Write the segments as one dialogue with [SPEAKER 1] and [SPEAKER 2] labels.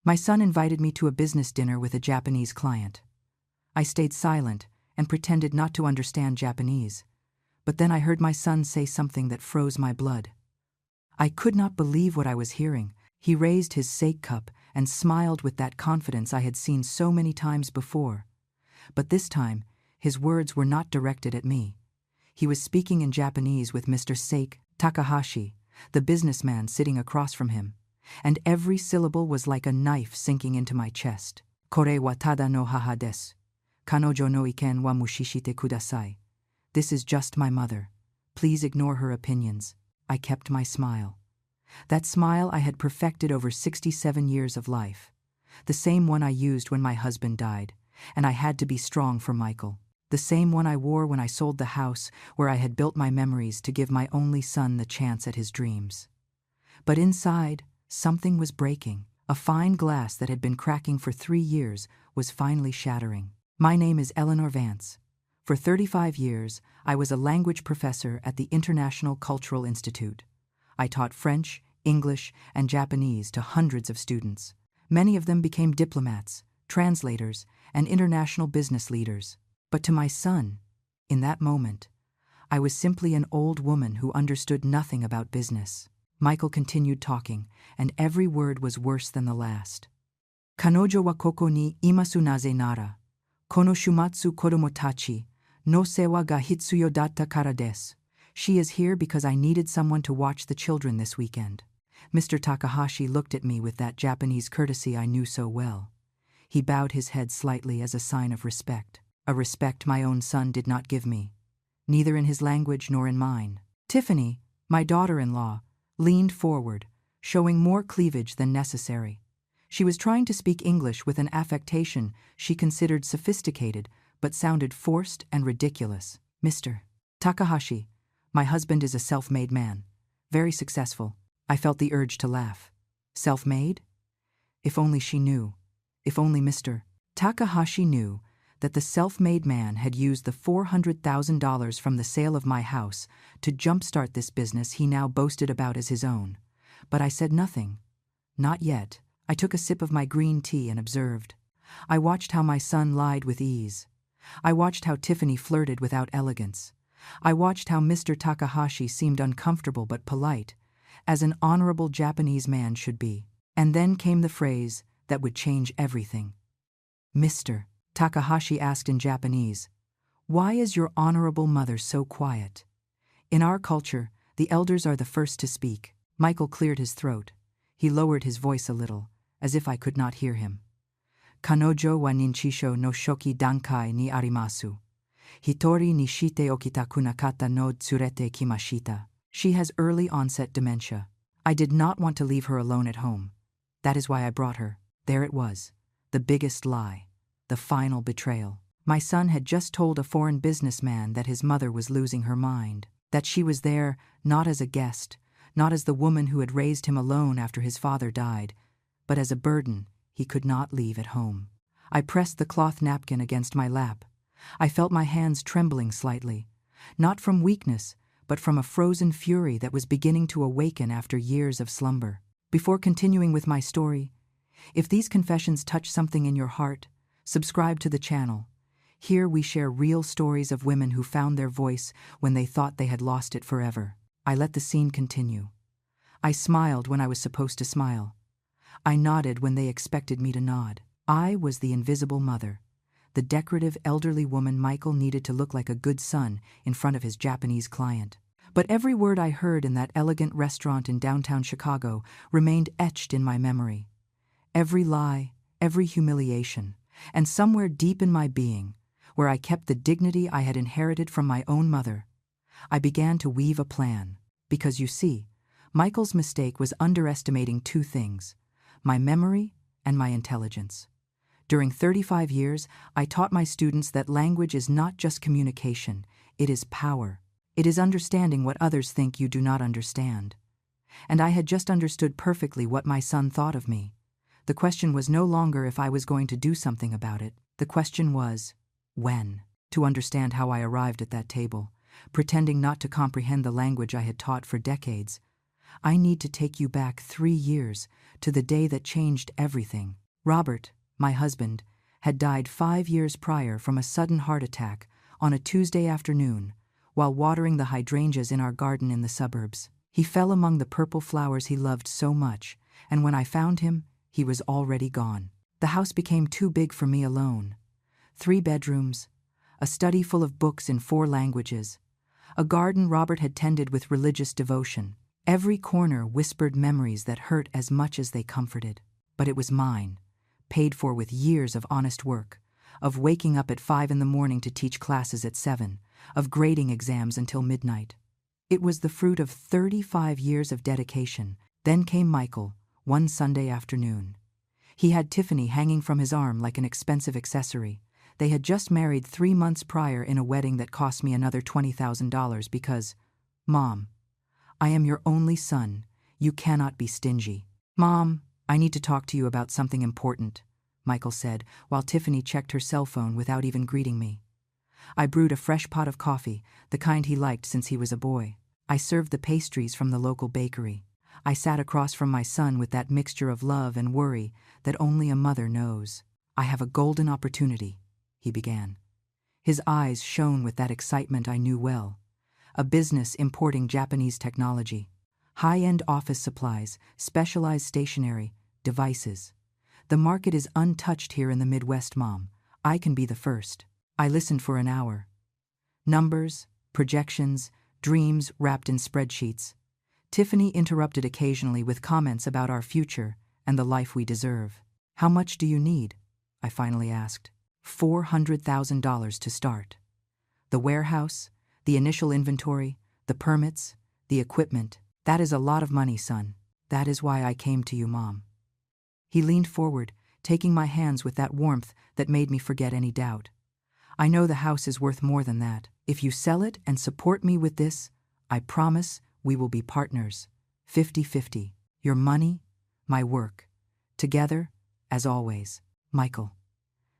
[SPEAKER 1] My son invited me to a business dinner with a Japanese client. I stayed silent and pretended not to understand Japanese, but then I heard my son say something that froze my blood. I could not believe what I was hearing. He raised his sake cup and smiled with that confidence I had seen so many times before. But this time, his words were not directed at me. He was speaking in Japanese with Mr. Sake Takahashi, the businessman sitting across from him, and every syllable was like a knife sinking into my chest. Kore wa tada no haha desu. Kanojo no iken wa mushishite kudasai. This is just my mother. Please ignore her opinions. I kept my smile. That smile I had perfected over 67 years of life. The same one I used when my husband died, and I had to be strong for Michael. The same one I wore when I sold the house where I had built my memories to give my only son the chance at his dreams. But inside, something was breaking. A fine glass that had been cracking for 3 years was finally shattering. My name is Eleanor Vance. For 35 years, I was a language professor at the International Cultural Institute. I taught French, English, and Japanese to hundreds of students. Many of them became diplomats, translators, and international business leaders. But to my son, in that moment, I was simply an old woman who understood nothing about business. Michael continued talking, and every word was worse than the last. Kanojo wa koko ni imasu naze nara. Kono shumatsu kodomo tachi, no sewa ga hitsuyo datta kara desu. She is here because I needed someone to watch the children this weekend. Mr. Takahashi looked at me with that Japanese courtesy I knew so well. He bowed his head slightly as a sign of respect, a respect my own son did not give me, neither in his language nor in mine. Tiffany, my daughter-in-law, leaned forward, showing more cleavage than necessary. She was trying to speak English with an affectation she considered sophisticated but sounded forced and ridiculous. Mr. Takahashi, my husband is a self-made man, very successful. I felt the urge to laugh. Self-made? If only she knew. If only Mr. Takahashi knew that the self-made man had used the $400,000 from the sale of my house to jumpstart this business he now boasted about as his own. But I said nothing. Not yet. I took a sip of my green tea and observed. I watched how my son lied with ease. I watched how Tiffany flirted without elegance. I watched how Mr. Takahashi seemed uncomfortable but polite, as an honorable Japanese man should be. And then came the phrase that would change everything. Mr. Takahashi asked in Japanese, "Why is your honorable mother so quiet?" In our culture, the elders are the first to speak. Michael cleared his throat. He lowered his voice a little, as if I could not hear him. Kanojo wa ninchisho no shoki dankai ni arimasu. Hitori ni shite okitaku nakata no tsurete kimashita. She has early onset dementia. I did not want to leave her alone at home. That is why I brought her. There it was, the biggest lie, the final betrayal. My son had just told a foreign businessman that his mother was losing her mind, that she was there not as a guest, not as the woman who had raised him alone after his father died, but as a burden he could not leave at home. I pressed the cloth napkin against my lap. I felt my hands trembling slightly, not from weakness, but from a frozen fury that was beginning to awaken after years of slumber. Before continuing with my story, if these confessions touch something in your heart, subscribe to the channel. Here we share real stories of women who found their voice when they thought they had lost it forever. I let the scene continue. I smiled when I was supposed to smile. I nodded when they expected me to nod. I was the invisible mother, the decorative elderly woman Michael needed to look like a good son in front of his Japanese client. But every word I heard in that elegant restaurant in downtown Chicago remained etched in my memory. Every lie, every humiliation, and somewhere deep in my being, where I kept the dignity I had inherited from my own mother, I began to weave a plan. Because you see, Michael's mistake was underestimating two things: my memory and my intelligence. During 35 years, I taught my students that language is not just communication, it is power. It is understanding what others think you do not understand. And I had just understood perfectly what my son thought of me. The question was no longer if I was going to do something about it. The question was, when? To understand how I arrived at that table, pretending not to comprehend the language I had taught for decades, I need to take you back 3 years, to the day that changed everything. Robert, my husband, had died 5 years prior from a sudden heart attack on a Tuesday afternoon while watering the hydrangeas in our garden in the suburbs. He fell among the purple flowers he loved so much, and when I found him, he was already gone. The house became too big for me alone. 3 bedrooms, a study full of books in 4 languages, a garden Robert had tended with religious devotion. Every corner whispered memories that hurt as much as they comforted. But it was mine, paid for with years of honest work, of waking up at 5 in the morning to teach classes at 7, of grading exams until midnight. It was the fruit of 35 years of dedication. Then came Michael, one Sunday afternoon. He had Tiffany hanging from his arm like an expensive accessory. They had just married 3 months prior in a wedding that cost me another $20,000 because, Mom, I am your only son. You cannot be stingy. Mom, I need to talk to you about something important, Michael said, while Tiffany checked her cell phone without even greeting me. I brewed a fresh pot of coffee, the kind he liked since he was a boy. I served the pastries from the local bakery. I sat across from my son with that mixture of love and worry that only a mother knows. I have a golden opportunity, he began. His eyes shone with that excitement I knew well. A business importing Japanese technology, high-end office supplies, specialized stationery, devices. The market is untouched here in the Midwest, Mom. I can be the first. I listened for an hour. Numbers, projections, dreams wrapped in spreadsheets. Tiffany interrupted occasionally with comments about our future and the life we deserve. How much do you need? I finally asked. $400,000 to start. The warehouse, the initial inventory, the permits, the equipment. That is a lot of money, son. That is why I came to you, Mom. He leaned forward, taking my hands with that warmth that made me forget any doubt. I know the house is worth more than that. If you sell it and support me with this, I promise we will be partners, 50-50. Your money, my work. Together, as always. Michael.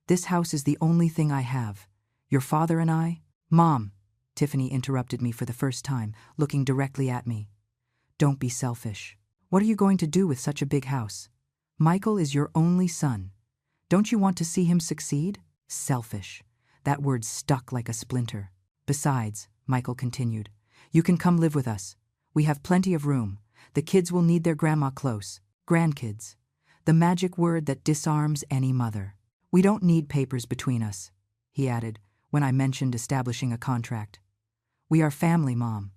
[SPEAKER 1] This house is the only thing I have. Your father and I. Mom, Tiffany interrupted me for the first time, looking directly at me. Don't be selfish. What are you going to do with such a big house? Michael is your only son. Don't you want to see him succeed? Selfish. That word stuck like a splinter. Besides, Michael continued, you can come live with us. We have plenty of room. The kids will need their grandma close. Grandkids. The magic word that disarms any mother. We don't need papers between us, he added, when I mentioned establishing a contract. We are family, Mom.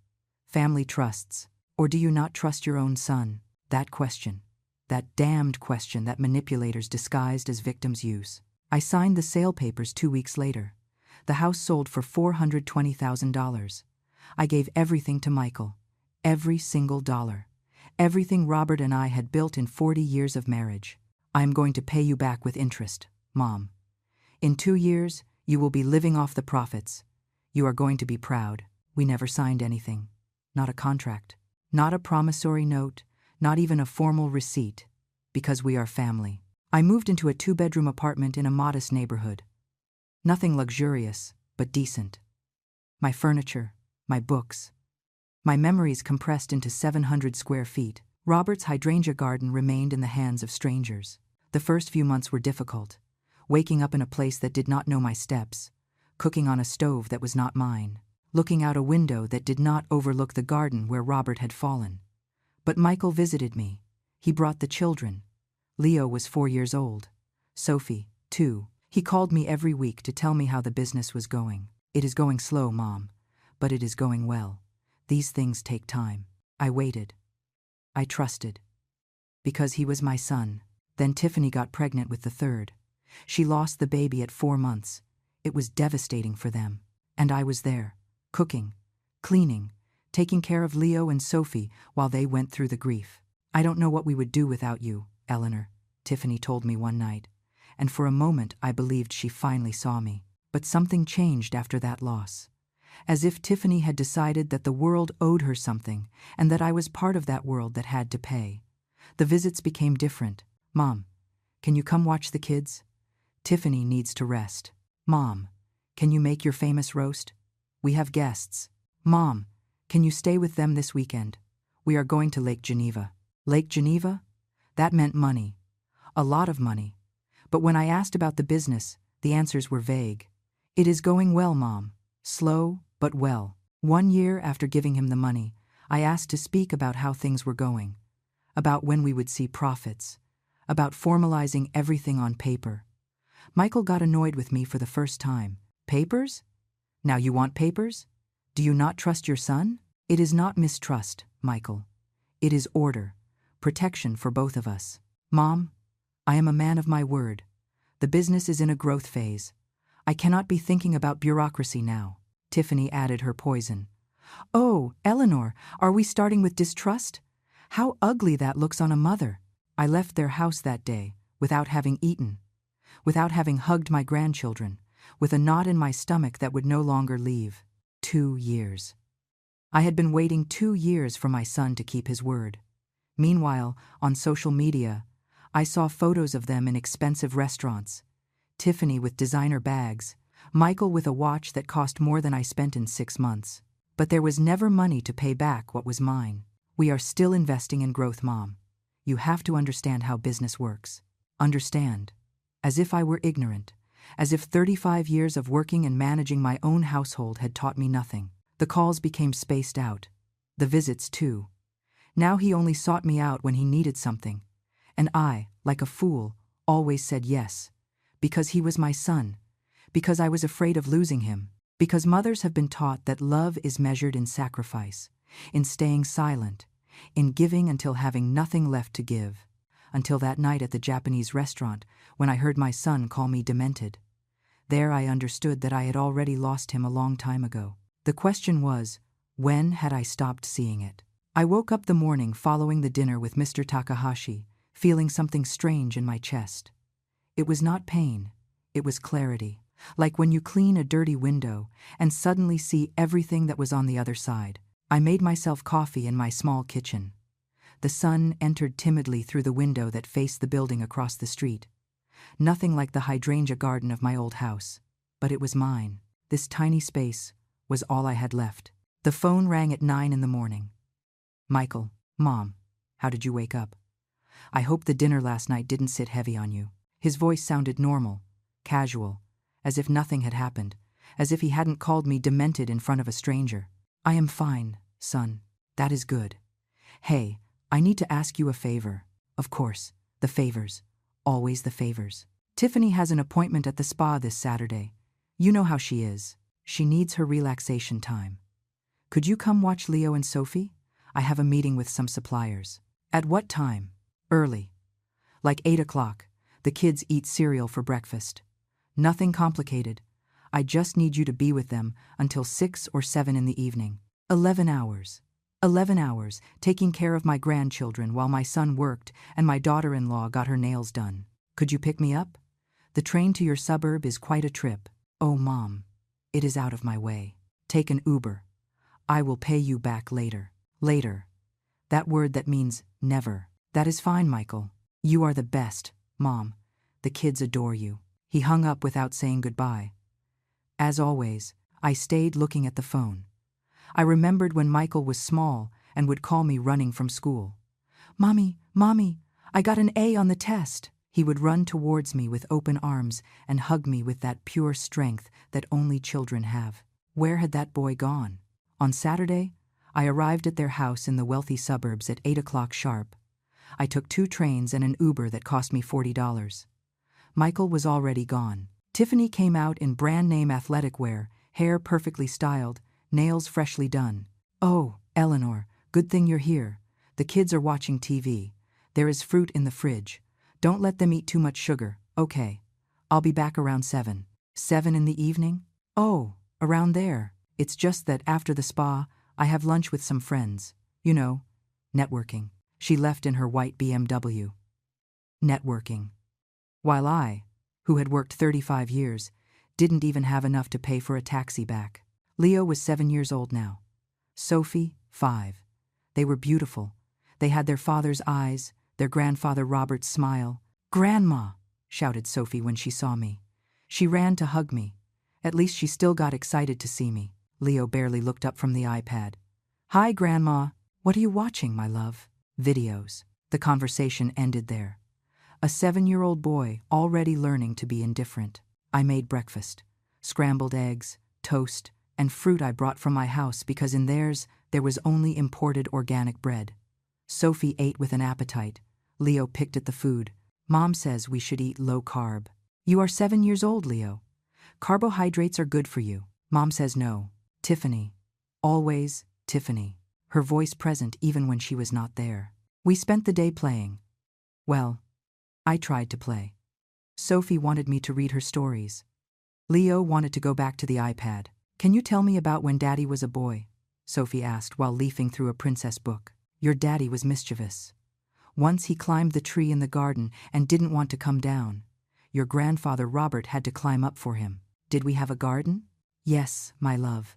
[SPEAKER 1] Family trusts. Or do you not trust your own son? That question. That damned question that manipulators disguised as victims use. I signed the sale papers 2 weeks later. The house sold for $420,000. I gave everything to Michael. Every single dollar. Everything Robert and I had built in 40 years of marriage. I am going to pay you back with interest, Mom. In 2 years, you will be living off the profits. You are going to be proud. We never signed anything. Not a contract. Not a promissory note. Not even a formal receipt. Because we are family. I moved into a 2-bedroom apartment in a modest neighborhood. Nothing luxurious, but decent. My furniture, my books, my memories compressed into 700 square feet. Robert's hydrangea garden remained in the hands of strangers. The first few months were difficult. Waking up in a place that did not know my steps, cooking on a stove that was not mine, looking out a window that did not overlook the garden where Robert had fallen. But Michael visited me. He brought the children. Leo was 4 years old. Sophie, 2. He called me every week to tell me how the business was going. It is going slow, Mom, but it is going well. These things take time. I waited. I trusted. Because he was my son. Then Tiffany got pregnant with the 3rd. She lost the baby at 4 months. It was devastating for them. And I was there, cooking, cleaning, taking care of Leo and Sophie while they went through the grief. I don't know what we would do without you, Eleanor, Tiffany told me one night. And for a moment I believed she finally saw me. But something changed after that loss. As if Tiffany had decided that the world owed her something, and that I was part of that world that had to pay. The visits became different. Mom, can you come watch the kids? Tiffany needs to rest. Mom, can you make your famous roast? We have guests. Mom, can you stay with them this weekend? We are going to Lake Geneva. Lake Geneva? That meant money. A lot of money. But when I asked about the business, the answers were vague. It is going well, Mom. Slow, but well. 1 year after giving him the money, I asked to speak about how things were going. About when we would see profits. About formalizing everything on paper. Michael got annoyed with me for the first time. Papers? Now you want papers? Do you not trust your son? It is not mistrust, Michael. It is order. Protection for both of us. Mom, I am a man of my word. The business is in a growth phase. I cannot be thinking about bureaucracy now. Tiffany added her poison. Oh, Eleanor, are we starting with distrust? How ugly that looks on a mother. I left their house that day, without having eaten, without having hugged my grandchildren, with a knot in my stomach that would no longer leave. 2 years. I had been waiting 2 years for my son to keep his word. Meanwhile, on social media, I saw photos of them in expensive restaurants. Tiffany with designer bags, Michael with a watch that cost more than I spent in 6 months. But there was never money to pay back what was mine. We are still investing in growth, Mom. You have to understand how business works. Understand. As if I were ignorant. As if 35 years of working and managing my own household had taught me nothing. The calls became spaced out. The visits, too. Now he only sought me out when he needed something. And I, like a fool, always said yes. Because he was my son. Because I was afraid of losing him. Because mothers have been taught that love is measured in sacrifice, in staying silent, in giving until having nothing left to give. Until that night at the Japanese restaurant, when I heard my son call me demented. There I understood that I had already lost him a long time ago. The question was, when had I stopped seeing it? I woke up the morning following the dinner with Mr. Takahashi, feeling something strange in my chest. It was not pain, it was clarity. Like when you clean a dirty window and suddenly see everything that was on the other side. I made myself coffee in my small kitchen. The sun entered timidly through the window that faced the building across the street. Nothing like the hydrangea garden of my old house. But it was mine. This tiny space was all I had left. The phone rang at 9 in the morning. Michael, Mom, how did you wake up? I hope the dinner last night didn't sit heavy on you. His voice sounded normal, casual, as if nothing had happened, as if he hadn't called me demented in front of a stranger. I am fine, son. That is good. Hey, I need to ask you a favor. Of course, the favors. Always the favors. Tiffany has an appointment at the spa this Saturday. You know how she is. She needs her relaxation time. Could you come watch Leo and Sophie? I have a meeting with some suppliers. At what time? Early. Like 8 o'clock. The kids eat cereal for breakfast. Nothing complicated. I just need you to be with them until 6 or 7 in the evening. 11 hours. 11 hours, taking care of my grandchildren while my son worked and my daughter-in-law got her nails done. Could you pick me up? The train to your suburb is quite a trip. Oh, Mom, it is out of my way. Take an Uber. I will pay you back later. Later. That word that means never. That is fine, Michael. You are the best, Mom. The kids adore you. He hung up without saying goodbye. As always, I stayed looking at the phone. I remembered when Michael was small and would call me running from school. Mommy, Mommy, I got an A on the test. He would run towards me with open arms and hug me with that pure strength that only children have. Where had that boy gone? On Saturday, I arrived at their house in the wealthy suburbs at 8 o'clock sharp. I took 2 trains and an Uber that cost me $40. Michael was already gone. Tiffany came out in brand-name athletic wear, hair perfectly styled, nails freshly done. Oh, Eleanor, good thing you're here. The kids are watching TV. There is fruit in the fridge. Don't let them eat too much sugar. Okay. I'll be back around 7. 7 in the evening? Oh, around there. It's just that after the spa, I have lunch with some friends. You know, networking. She left in her white BMW. Networking. While I, who had worked 35 years, didn't even have enough to pay for a taxi back. Leo was 7 years old now. Sophie, 5. They were beautiful. They had their father's eyes, their grandfather Robert's smile. Grandma, shouted Sophie when she saw me. She ran to hug me. At least she still got excited to see me. Leo barely looked up from the iPad. Hi, Grandma. What are you watching, my love? Videos. The conversation ended there. A 7-year-old boy already learning to be indifferent. I made breakfast. Scrambled eggs, toast, and fruit I brought from my house because in theirs there was only imported organic bread. Sophie ate with an appetite. Leo picked at the food. Mom says we should eat low carb. You are 7 years old, Leo. Carbohydrates are good for you. Mom says no. Tiffany. Always Tiffany. Her voice present even when she was not there. We spent the day playing. Well, I tried to play. Sophie wanted me to read her stories. Leo wanted to go back to the iPad. Can you tell me about when Daddy was a boy? Sophie asked while leafing through a princess book. Your daddy was mischievous. Once he climbed the tree in the garden and didn't want to come down. Your grandfather Robert had to climb up for him. Did we have a garden? Yes, my love.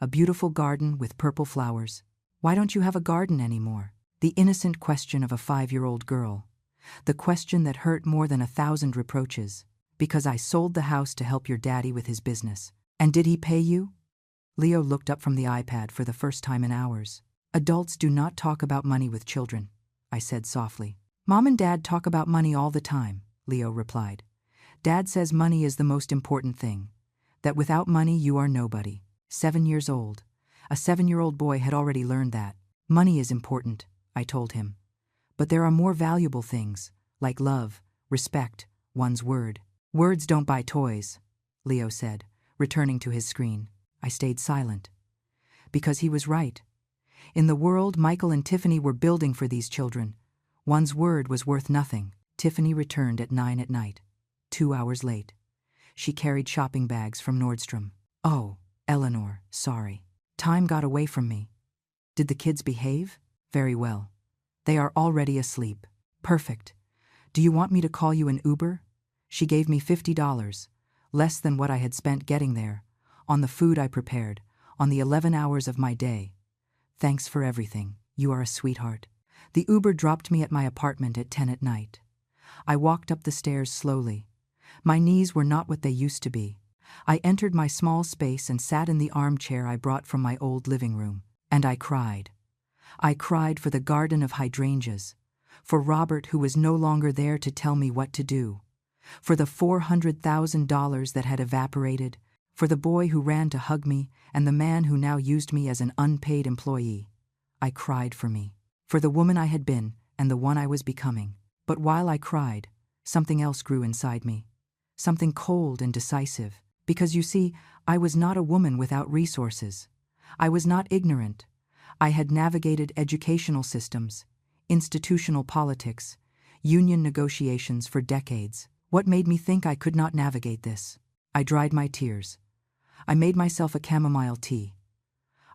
[SPEAKER 1] A beautiful garden with purple flowers. Why don't you have a garden anymore? The innocent question of a 5-year-old girl. The question that hurt more than 1,000 reproaches. Because I sold the house to help your daddy with his business. And did he pay you? Leo looked up from the iPad for the first time in hours. Adults do not talk about money with children, I said softly. Mom and Dad talk about money all the time, Leo replied. Dad says money is the most important thing. That without money you are nobody. 7 years old. A 7-year-old boy had already learned that. Money is important, I told him. But there are more valuable things, like love, respect, one's word. Words don't buy toys, Leo said, returning to his screen. I stayed silent. Because he was right. In the world Michael and Tiffany were building for these children, one's word was worth nothing. Tiffany returned at 9 at night, 2 hours late. She carried shopping bags from Nordstrom. Oh, Eleanor, sorry. Time got away from me. Did the kids behave? Very well. They are already asleep. Perfect. Do you want me to call you an Uber? She gave me $50, less than what I had spent getting there, on the food I prepared, on the 11 hours of my day. Thanks for everything. You are a sweetheart. The Uber dropped me at my apartment at 10 at night. I walked up the stairs slowly. My knees were not what they used to be. I entered my small space and sat in the armchair I brought from my old living room. And I cried. I cried for the garden of hydrangeas, for Robert who was no longer there to tell me what to do, for the $400,000 that had evaporated, for the boy who ran to hug me and the man who now used me as an unpaid employee. I cried for me, for the woman I had been and the one I was becoming. But while I cried, something else grew inside me, something cold and decisive, because you see, I was not a woman without resources. I was not ignorant. I had navigated educational systems, institutional politics, union negotiations for decades. What made me think I could not navigate this? I dried my tears. I made myself a chamomile tea.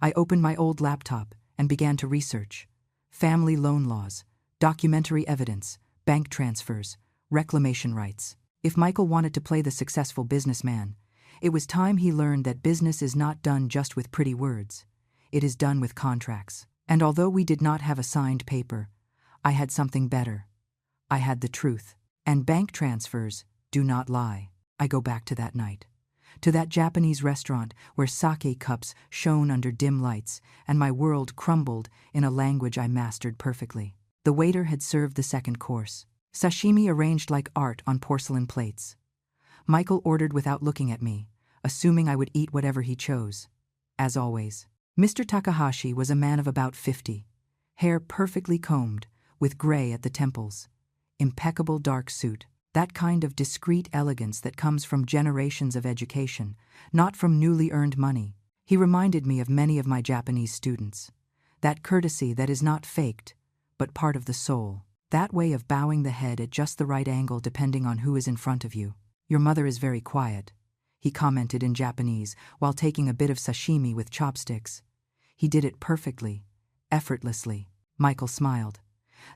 [SPEAKER 1] I opened my old laptop and began to research. Family loan laws, documentary evidence, bank transfers, reclamation rights. If Michael wanted to play the successful businessman, it was time he learned that business is not done just with pretty words. It is done with contracts. And although we did not have a signed paper, I had something better. I had the truth. And bank transfers do not lie. I go back to that night, to that Japanese restaurant where sake cups shone under dim lights and my world crumbled in a language I mastered perfectly. The waiter had served the second course, sashimi arranged like art on porcelain plates. Michael ordered without looking at me, assuming I would eat whatever he chose. As always, Mr. Takahashi was a man of about 50, hair perfectly combed, with gray at the temples. Impeccable dark suit, that kind of discreet elegance that comes from generations of education, not from newly earned money. He reminded me of many of my Japanese students. That courtesy that is not faked, but part of the soul. That way of bowing the head at just the right angle depending on who is in front of you. Your mother is very quiet, he commented in Japanese while taking a bit of sashimi with chopsticks. He did it perfectly, effortlessly. Michael smiled.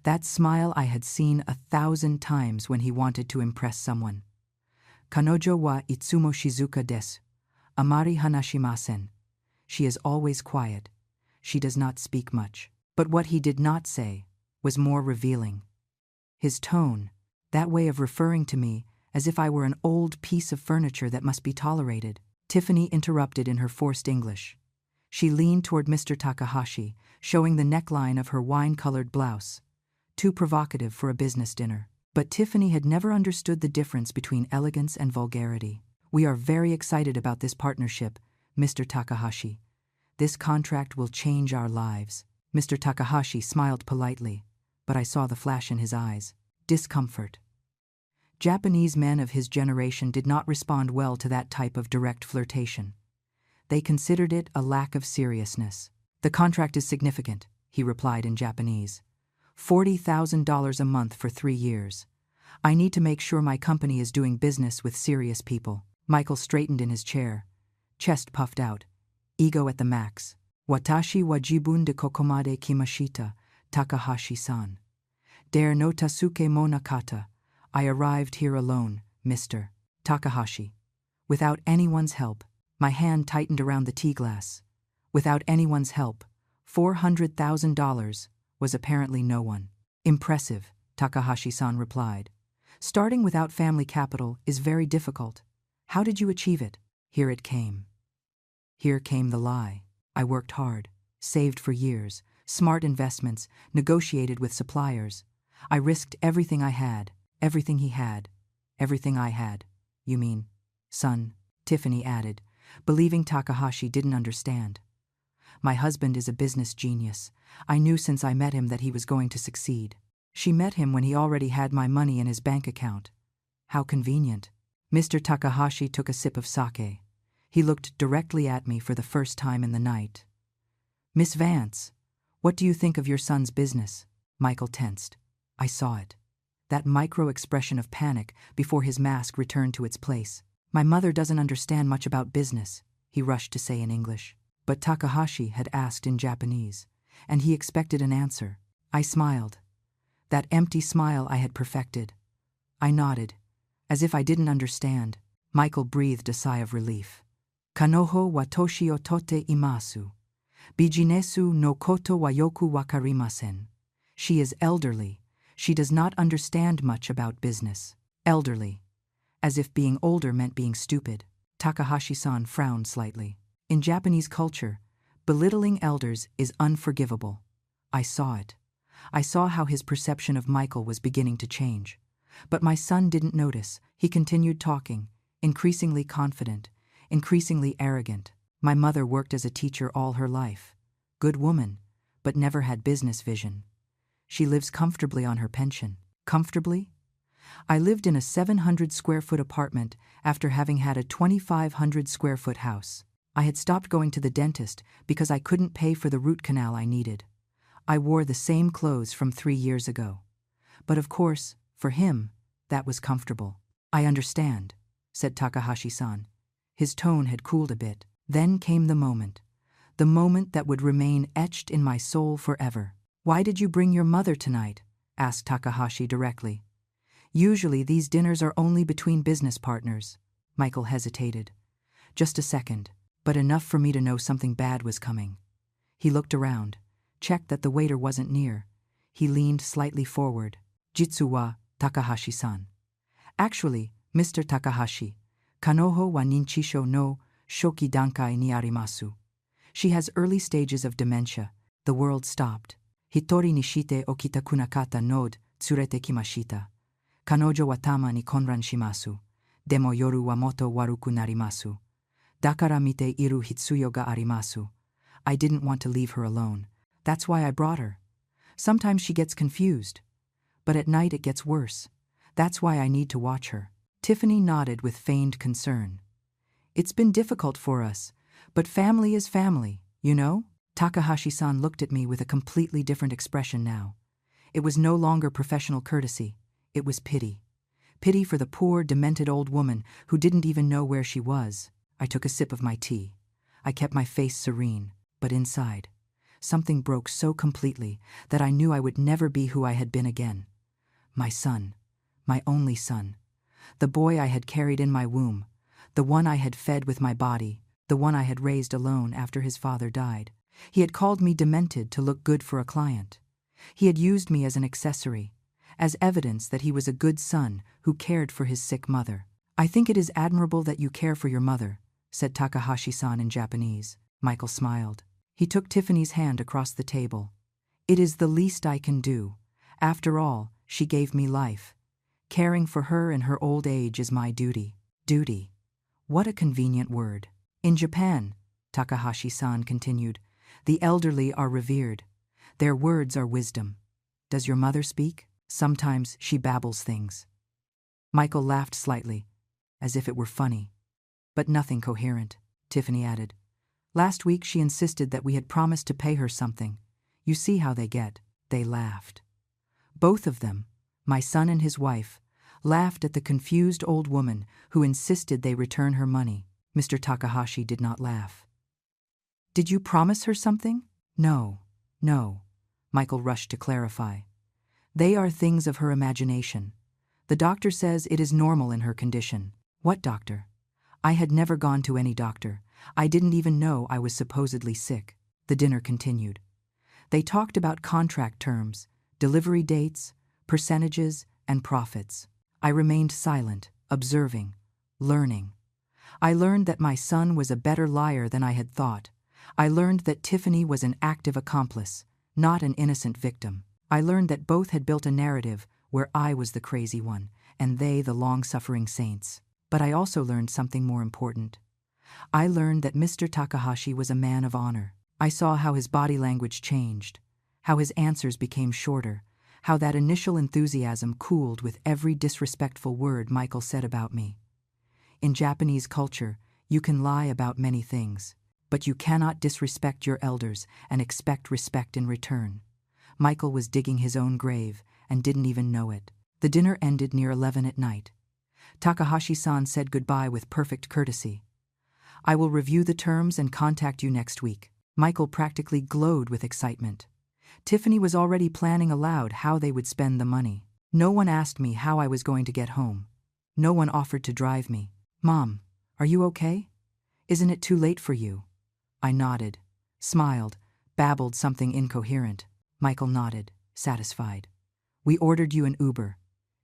[SPEAKER 1] That smile I had seen 1,000 times when he wanted to impress someone. Kanojo wa itsumo shizuka desu. Amari hanashimasen. She is always quiet. She does not speak much. But what he did not say was more revealing. His tone, that way of referring to me as if I were an old piece of furniture that must be tolerated. Tiffany interrupted in her forced English. She leaned toward Mr. Takahashi, showing the neckline of her wine-colored blouse. Too provocative for a business dinner. But Tiffany had never understood the difference between elegance and vulgarity. We are very excited about this partnership, Mr. Takahashi. This contract will change our lives. Mr. Takahashi smiled politely, but I saw the flash in his eyes. Discomfort. Japanese men of his generation did not respond well to that type of direct flirtation. They considered it a lack of seriousness. The contract is significant, he replied in Japanese. $40,000 a month for 3 years. I need to make sure my company is doing business with serious people. Michael straightened in his chair, chest puffed out, ego at the max. Watashi wa jibun de kokomade kimashita, Takahashi-san. Dare no tasuke mo nakata. I arrived here alone, Mr. Takahashi. Without anyone's help. My hand tightened around the tea glass. Without anyone's help, $400,000 was apparently no one. Impressive, Takahashi-san replied. Starting without family capital is very difficult. How did you achieve it? Here it came. Here came the lie. I worked hard, saved for years, smart investments, negotiated with suppliers. I risked everything I had, everything he had, everything I had. You mean, son, Tiffany added, believing Takahashi didn't understand. My husband is a business genius. I knew since I met him that he was going to succeed. She met him when he already had my money in his bank account. How convenient. Mr. Takahashi took a sip of sake. He looked directly at me for the first time in the night. Miss Vance, what do you think of your son's business? Michael tensed. I saw it. That micro-expression of panic before his mask returned to its place. My mother doesn't understand much about business, he rushed to say in English. But Takahashi had asked in Japanese, and he expected an answer. I smiled. That empty smile I had perfected. I nodded, as if I didn't understand. Michael breathed a sigh of relief. Kanoho wa toshi o tote imasu. Bijinesu no koto wa yoku wakarimasen. She is elderly. She does not understand much about business. Elderly. As if being older meant being stupid. Takahashi-san frowned slightly. In Japanese culture, belittling elders is unforgivable. I saw it. I saw how his perception of Michael was beginning to change. But my son didn't notice. He continued talking, increasingly confident, increasingly arrogant. My mother worked as a teacher all her life. Good woman, but never had business vision. She lives comfortably on her pension. Comfortably? I lived in a 700-square-foot apartment after having had a 2,500-square-foot house. I had stopped going to the dentist because I couldn't pay for the root canal I needed. I wore the same clothes from 3 years ago. But of course, for him, that was comfortable. I understand, said Takahashi-san. His tone had cooled a bit. Then came the moment that would remain etched in my soul forever. Why did you bring your mother tonight? Asked Takahashi directly. Usually these dinners are only between business partners. Michael hesitated. Just a second, but enough for me to know something bad was coming. He looked around, checked that the waiter wasn't near. He leaned slightly forward. Jitsu wa, Takahashi-san. Actually, Mr. Takahashi, kanoho wa ninchisho no shoki dankai ni arimasu. She has early stages of dementia. The world stopped. Hitori ni shite okita kunakata node tsurete kimashita. Kanojo wa tama ni konran shimasu. Demo yoru wa moto waruku narimasu. Dakara mite iru hitsuyo ga arimasu. I didn't want to leave her alone. That's why I brought her. Sometimes she gets confused. But at night it gets worse. That's why I need to watch her. Tiffany nodded with feigned concern. It's been difficult for us, but family is family, you know? Takahashi-san looked at me with a completely different expression now. It was no longer professional courtesy. It was pity. Pity for the poor, demented old woman who didn't even know where she was. I took a sip of my tea. I kept my face serene, but inside, something broke so completely that I knew I would never be who I had been again. My son, my only son, the boy I had carried in my womb, the one I had fed with my body, the one I had raised alone after his father died. He had called me demented to look good for a client. He had used me as an accessory, as evidence that he was a good son who cared for his sick mother. I think it is admirable that you care for your mother, said Takahashi-san in Japanese. Michael smiled. He took Tiffany's hand across the table. It is the least I can do. After all, she gave me life. Caring for her in her old age is my duty. Duty. What a convenient word. In Japan, Takahashi-san continued, the elderly are revered. Their words are wisdom. Does your mother speak? Sometimes she babbles things. Michael laughed slightly, as if it were funny. But nothing coherent, Tiffany added. Last week she insisted that we had promised to pay her something. You see how they get. They laughed. Both of them, my son and his wife, laughed at the confused old woman who insisted they return her money. Mr. Takahashi did not laugh. Did you promise her something? No, Michael rushed to clarify. They are things of her imagination. The doctor says it is normal in her condition. What doctor? I had never gone to any doctor. I didn't even know I was supposedly sick. The dinner continued. They talked about contract terms, delivery dates, percentages, and profits. I remained silent, observing, learning. I learned that my son was a better liar than I had thought. I learned that Tiffany was an active accomplice, not an innocent victim. I learned that both had built a narrative where I was the crazy one, and they the long-suffering saints. But I also learned something more important. I learned that Mr. Takahashi was a man of honor. I saw how his body language changed, how his answers became shorter, how that initial enthusiasm cooled with every disrespectful word Michael said about me. In Japanese culture, you can lie about many things, but you cannot disrespect your elders and expect respect in return. Michael was digging his own grave and didn't even know it. The dinner ended near 11 at night. Takahashi-san said goodbye with perfect courtesy. I will review the terms and contact you next week. Michael practically glowed with excitement. Tiffany was already planning aloud how they would spend the money. No one asked me how I was going to get home. No one offered to drive me. Mom, are you okay? Isn't it too late for you? I nodded, smiled, babbled something incoherent. Michael nodded, satisfied. We ordered you an Uber.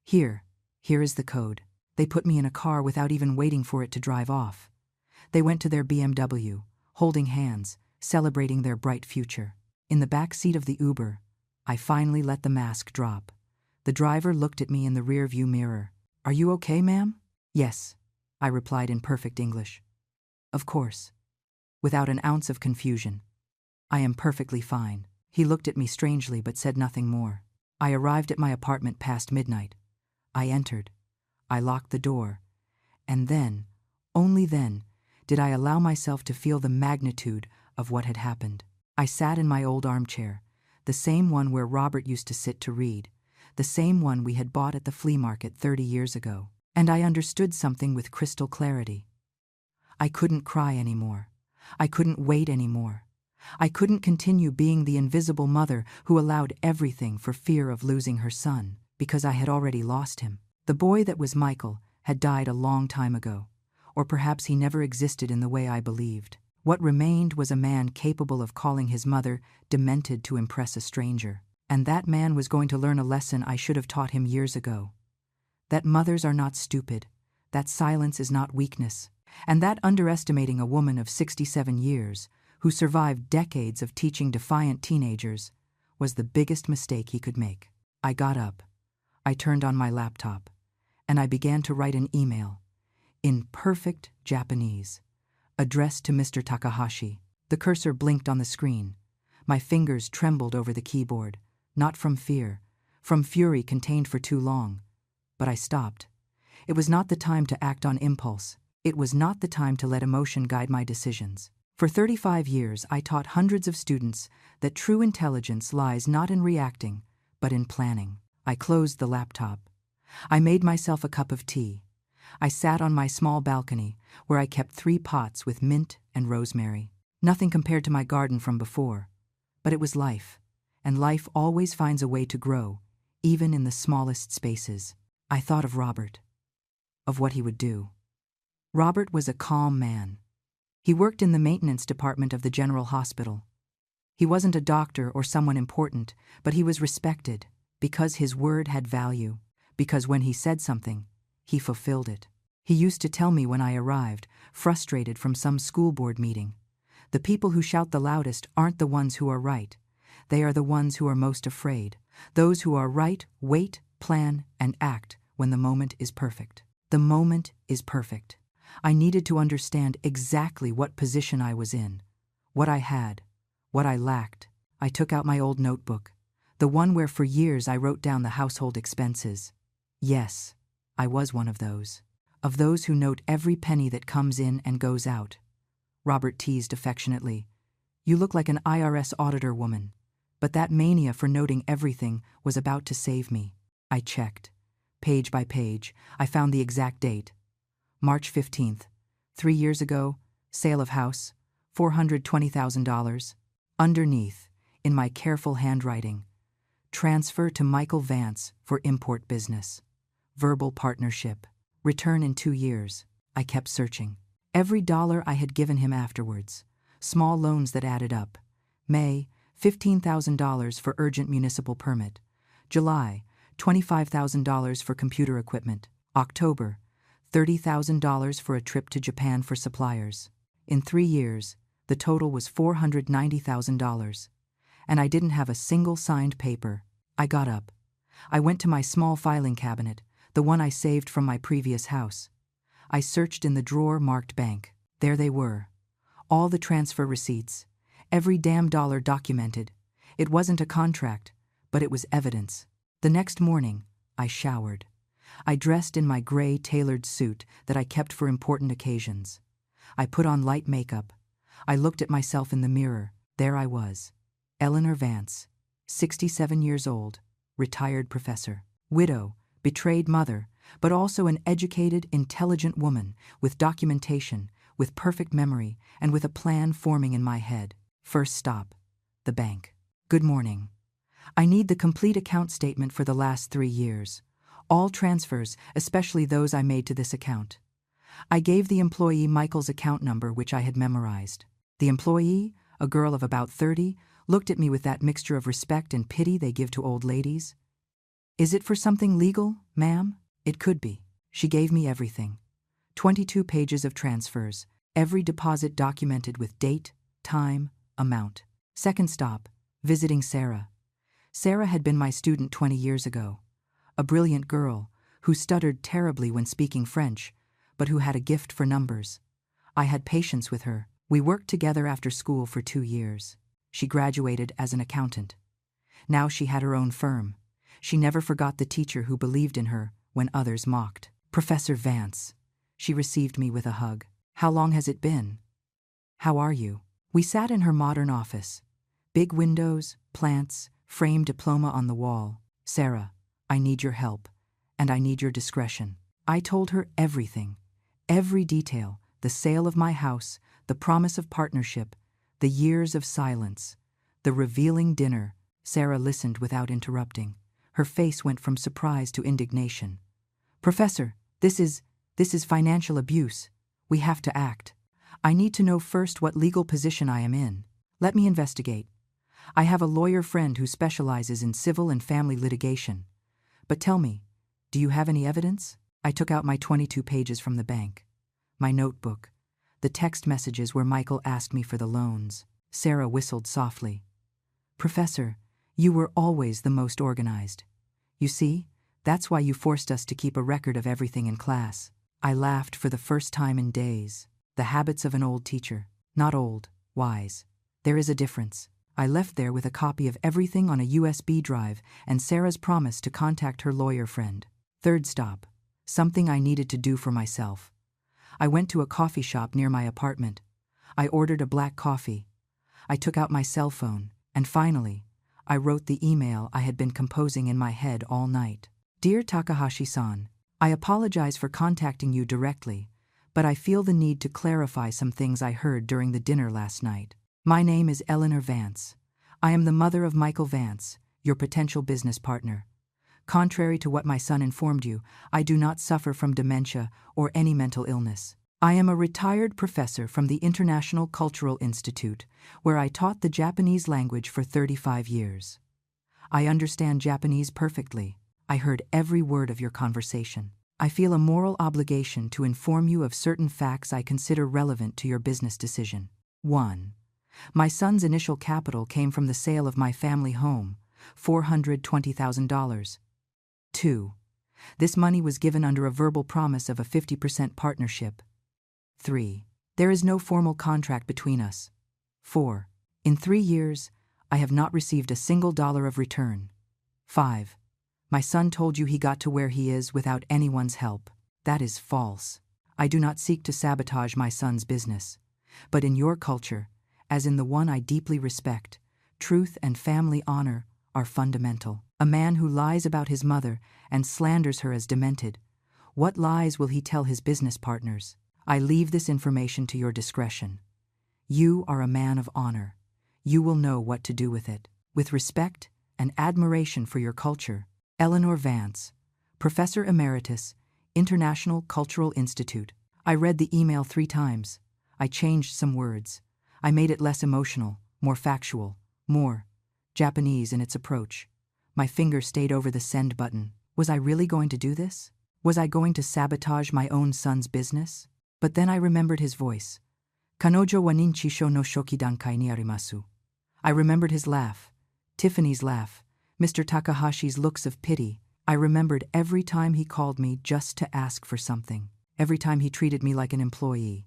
[SPEAKER 1] Here is the code. They put me in a car without even waiting for it to drive off. They went to their BMW, holding hands, celebrating their bright future. In the back seat of the Uber, I finally let the mask drop. The driver looked at me in the rear-view mirror. Are you okay, ma'am? Yes, I replied in perfect English. Of course. Without an ounce of confusion. I am perfectly fine. He looked at me strangely but said nothing more. I arrived at my apartment past midnight. I entered. I locked the door. And then, only then, did I allow myself to feel the magnitude of what had happened. I sat in my old armchair, the same one where Robert used to sit to read, the same one we had bought at the flea market 30 years ago. And I understood something with crystal clarity. I couldn't cry anymore. I couldn't wait anymore. I couldn't continue being the invisible mother who allowed everything for fear of losing her son, because I had already lost him. The boy that was Michael had died a long time ago, or perhaps he never existed in the way I believed. What remained was a man capable of calling his mother demented to impress a stranger. And that man was going to learn a lesson I should have taught him years ago. That mothers are not stupid, that silence is not weakness, and that underestimating a woman of 67 years, who survived decades of teaching defiant teenagers, was the biggest mistake he could make. I got up. I turned on my laptop, and I began to write an email, in perfect Japanese, addressed to Mr. Takahashi. The cursor blinked on the screen. My fingers trembled over the keyboard, not from fear, from fury contained for too long. But I stopped. It was not the time to act on impulse. It was not the time to let emotion guide my decisions. For 35 years, I taught hundreds of students that true intelligence lies not in reacting, but in planning. I closed the laptop. I made myself a cup of tea. I sat on my small balcony, where I kept 3 pots with mint and rosemary. Nothing compared to my garden from before. But it was life, and life always finds a way to grow, even in the smallest spaces. I thought of Robert, of what he would do. Robert was a calm man. He worked in the maintenance department of the general hospital. He wasn't a doctor or someone important, but he was respected because his word had value, because when he said something, he fulfilled it. He used to tell me when I arrived, frustrated from some school board meeting, The people who shout the loudest aren't the ones who are right. They are the ones who are most afraid. Those who are right wait, plan, and act when the moment is perfect. The moment is perfect. I needed to understand exactly what position I was in, what I had, what I lacked. I took out my old notebook, the one where for years I wrote down the household expenses. Yes, I was one of those who note every penny that comes in and goes out. Robert teased affectionately. You look like an IRS auditor woman. But that mania for noting everything was about to save me. I checked. Page by page, I found the exact date. March 15th. 3 years ago, sale of house, $420,000. Underneath, in my careful handwriting, transfer to Michael Vance for import business. Verbal partnership. Return in 2 years. I kept searching. Every dollar I had given him afterwards. Small loans that added up. May, $15,000 for urgent municipal permit. July, $25,000 for computer equipment. October, $30,000 for a trip to Japan for suppliers. In 3 years, the total was $490,000. And I didn't have a single signed paper. I got up. I went to my small filing cabinet, the one I saved from my previous house. I searched in the drawer marked bank. There they were. All the transfer receipts. Every damn dollar documented. It wasn't a contract, but it was evidence. The next morning, I showered. I dressed in my gray tailored suit that I kept for important occasions. I put on light makeup. I looked at myself in the mirror. There I was. Eleanor Vance, 67 years old, retired professor, widow, betrayed mother, but also an educated, intelligent woman with documentation, with perfect memory, and with a plan forming in my head. First stop, the bank. Good morning. I need the complete account statement for the last 3 years. All transfers, especially those I made to this account. I gave the employee Michael's account number, which I had memorized. The employee, a girl of about 30, looked at me with that mixture of respect and pity they give to old ladies. Is it for something legal, ma'am? It could be. She gave me everything. 22 pages of transfers, every deposit documented with date, time, amount. Second stop, visiting Sarah. Sarah had been my student 20 years ago. A brilliant girl who stuttered terribly when speaking French, but who had a gift for numbers. I had patience with her. We worked together after school for 2 years. She graduated as an accountant. Now she had her own firm. She never forgot the teacher who believed in her when others mocked. Professor Vance. She received me with a hug. How long has it been? How are you? We sat in her modern office. Big windows, plants, framed diploma on the wall. Sarah, I need your help, and I need your discretion. I told her everything, every detail, the sale of my house, the promise of partnership, the years of silence, the revealing dinner. Sarah listened without interrupting. Her face went from surprise to indignation. Professor, this is financial abuse. We have to act. I need to know first what legal position I am in. Let me investigate. I have a lawyer friend who specializes in civil and family litigation. But tell me, do you have any evidence? I took out my 22 pages from the bank. My notebook. The text messages where Michael asked me for the loans. Sarah whistled softly. Professor, you were always the most organized. You see, that's why you forced us to keep a record of everything in class. I laughed for the first time in days. The habits of an old teacher. Not old, wise. There is a difference. I left there with a copy of everything on a USB drive and Sarah's promise to contact her lawyer friend. Third stop. Something I needed to do for myself. I went to a coffee shop near my apartment. I ordered a black coffee. I took out my cell phone, and finally, I wrote the email I had been composing in my head all night. Dear Takahashi-san, I apologize for contacting you directly, but I feel the need to clarify some things I heard during the dinner last night. My name is Eleanor Vance. I am the mother of Michael Vance, your potential business partner. Contrary to what my son informed you, I do not suffer from dementia or any mental illness. I am a retired professor from the International Cultural Institute, where I taught the Japanese language for 35 years. I understand Japanese perfectly. I heard every word of your conversation. I feel a moral obligation to inform you of certain facts I consider relevant to your business decision. 1. My son's initial capital came from the sale of my family home, $420,000. 2. This money was given under a verbal promise of a 50% partnership. 3. There is no formal contract between us. 4. In 3 years, I have not received a single dollar of return. 5. My son told you he got to where he is without anyone's help. That is false. I do not seek to sabotage my son's business. But in your culture, as in the one I deeply respect, truth and family honor are fundamental. A man who lies about his mother and slanders her as demented, what lies will he tell his business partners? I leave this information to your discretion. You are a man of honor. You will know what to do with it. With respect and admiration for your culture, Eleanor Vance, Professor Emeritus, International Cultural Institute. I read the email 3 times. I changed some words. I made it less emotional, more factual, more Japanese in its approach. My finger stayed over the send button. Was I really going to do this? Was I going to sabotage my own son's business? But then I remembered his voice. Kanojo wa ninchi sho no shoki dankai ni arimasu. I remembered his laugh, Tiffany's laugh, Mr. Takahashi's looks of pity. I remembered every time he called me just to ask for something, every time he treated me like an employee,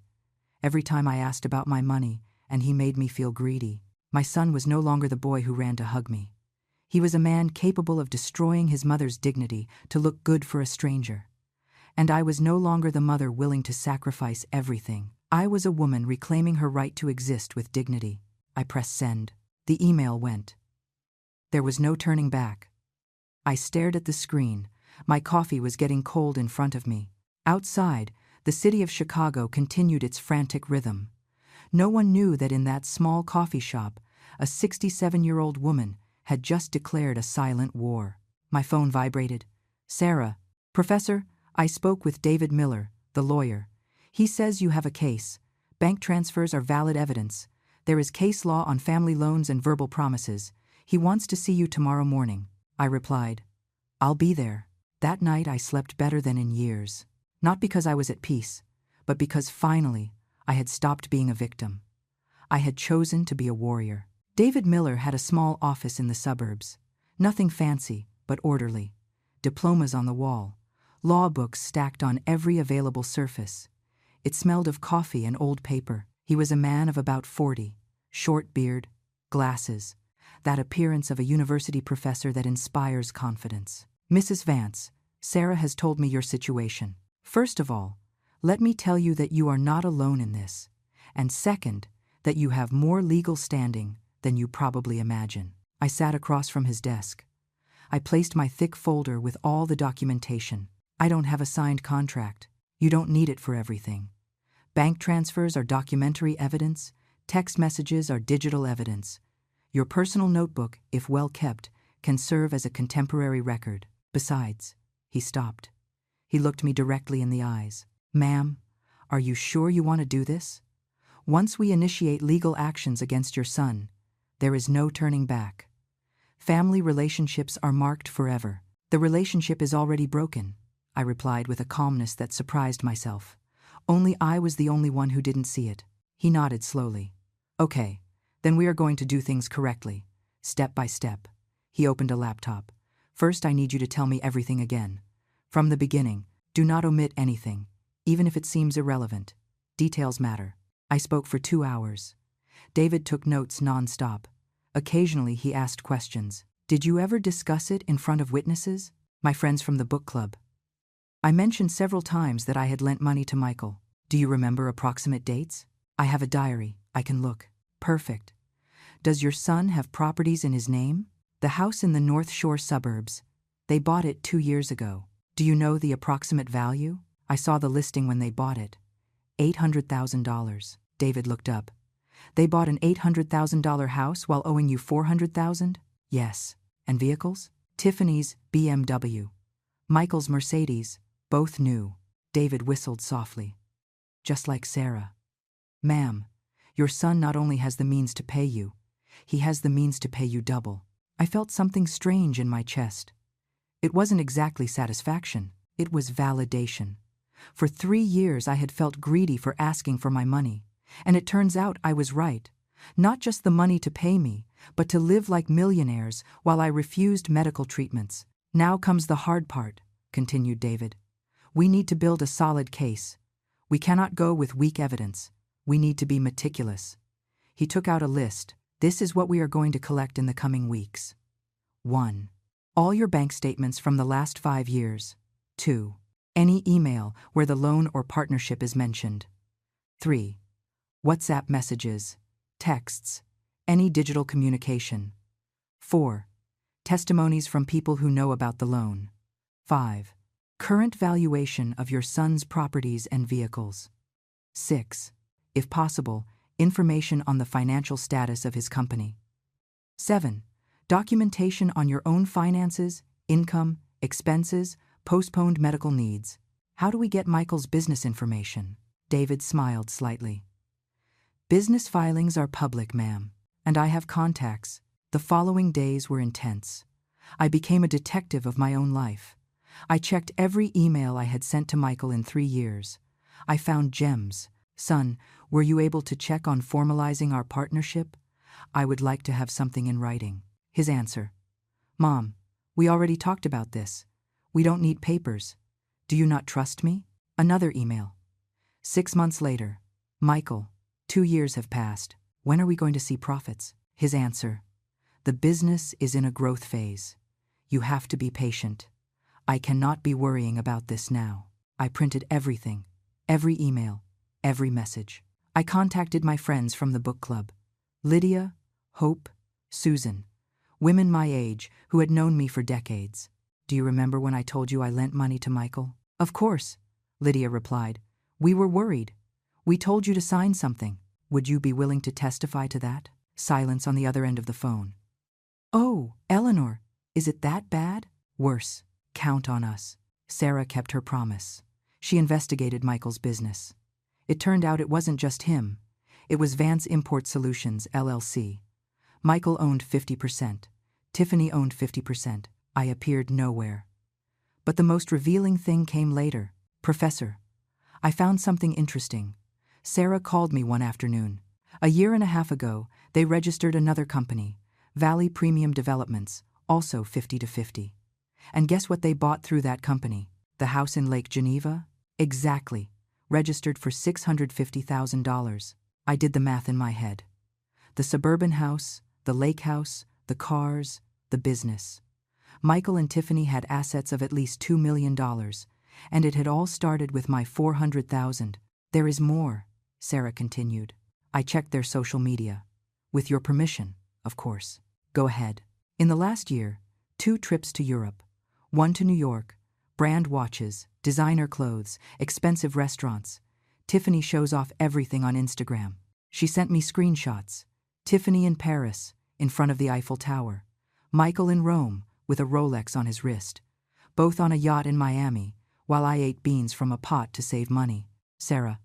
[SPEAKER 1] every time I asked about my money and he made me feel greedy. My son was no longer the boy who ran to hug me. He was a man capable of destroying his mother's dignity to look good for a stranger. And I was no longer the mother willing to sacrifice everything. I was a woman reclaiming her right to exist with dignity. I pressed send. The email went. There was no turning back. I stared at the screen. My coffee was getting cold in front of me. Outside, the city of Chicago continued its frantic rhythm. No one knew that in that small coffee shop, a 67-year-old woman had just declared a silent war. My phone vibrated. Sarah. Professor, I spoke with David Miller, the lawyer. He says you have a case. Bank transfers are valid evidence. There is case law on family loans and verbal promises. He wants to see you tomorrow morning. I replied, I'll be there. That night I slept better than in years. Not because I was at peace, but because finally I had stopped being a victim. I had chosen to be a warrior. David Miller had a small office in the suburbs. Nothing fancy, but orderly. Diplomas on the wall. Law books stacked on every available surface. It smelled of coffee and old paper. He was a man of about 40, short beard, glasses, that appearance of a university professor that inspires confidence. Mrs. Vance, Sarah has told me your situation. First of all, let me tell you that you are not alone in this, and second, that you have more legal standing than you probably imagine. I sat across from his desk. I placed my thick folder with all the documentation. I don't have a signed contract. You don't need it for everything. Bank transfers are documentary evidence. Text messages are digital evidence. Your personal notebook, if well kept, can serve as a contemporary record. Besides, he stopped. He looked me directly in the eyes. Ma'am, are you sure you want to do this? Once we initiate legal actions against your son, there is no turning back. Family relationships are marked forever. The relationship is already broken, I replied with a calmness that surprised myself. Only I was the only one who didn't see it. He nodded slowly. Okay, then we are going to do things correctly, step by step. He opened a laptop. First, I need you to tell me everything again. From the beginning, do not omit anything, even if it seems irrelevant. Details matter. I spoke for 2 hours. David took notes non-stop. Occasionally, he asked questions. Did you ever discuss it in front of witnesses? My friends from the book club. I mentioned several times that I had lent money to Michael. Do you remember approximate dates? I have a diary. I can look. Perfect. Does your son have properties in his name? The house in the North Shore suburbs. They bought it 2 years ago. Do you know the approximate value? I saw the listing when they bought it. $800,000. David looked up. They bought an $800,000 house while owing you $400,000? Yes. And vehicles? Tiffany's BMW. Michael's Mercedes. Both new. David whistled softly. Just like Sarah. Ma'am, your son not only has the means to pay you, he has the means to pay you double. I felt something strange in my chest. It wasn't exactly satisfaction. It was validation. For 3 years I had felt greedy for asking for my money, and it turns out I was right. Not just the money to pay me, but to live like millionaires while I refused medical treatments. Now comes the hard part, continued David. We need to build a solid case. We cannot go with weak evidence. We need to be meticulous. He took out a list. This is what we are going to collect in the coming weeks. 1. All your bank statements from the last 5 years. 2. Any email where the loan or partnership is mentioned. 3. WhatsApp messages, texts, any digital communication. 4. Testimonies from people who know about the loan. 5. Current valuation of your son's properties and vehicles. 6. If possible, information on the financial status of his company. 7. Documentation on your own finances, income, expenses, postponed medical needs. How do we get Michael's business information? David smiled slightly. Business filings are public, ma'am, and I have contacts. The following days were intense. I became a detective of my own life. I checked every email I had sent to Michael in 3 years. I found gems. Son, were you able to check on formalizing our partnership? I would like to have something in writing. His answer. Mom, we already talked about this. We don't need papers. Do you not trust me? Another email. 6 months later. Michael, 2 years have passed. When are we going to see profits? His answer. The business is in a growth phase. You have to be patient. I cannot be worrying about this now. I printed everything, every email, every message. I contacted my friends from the book club. Lydia, Hope, Susan. Women my age who had known me for decades. Do you remember when I told you I lent money to Michael? Of course, Lydia replied. We were worried. We told you to sign something. Would you be willing to testify to that? Silence on the other end of the phone. Oh, Eleanor, is it that bad? Worse. Count on us. Sarah kept her promise. She investigated Michael's business. It turned out it wasn't just him. It was Vance Import Solutions, LLC. Michael owned 50%. Tiffany owned 50%. I appeared nowhere. But the most revealing thing came later. Professor, I found something interesting. Sarah called me one afternoon. A year and a half ago, they registered another company, Valley Premium Developments, also 50-50. And guess what they bought through that company? The house in Lake Geneva? Exactly. Registered for $650,000. I did the math in my head. The suburban house, the lake house, the cars, the business. Michael and Tiffany had assets of at least $2 million, and it had all started with my $400,000. There is more, Sarah continued. I checked their social media. With your permission, of course. Go ahead. In the last year, 2 trips to Europe. 1 to New York, brand watches, designer clothes, expensive restaurants. Tiffany shows off everything on Instagram. She sent me screenshots. Tiffany in Paris, in front of the Eiffel Tower. Michael in Rome, with a Rolex on his wrist. Both on a yacht in Miami, while I ate beans from a pot to save money. Sarah,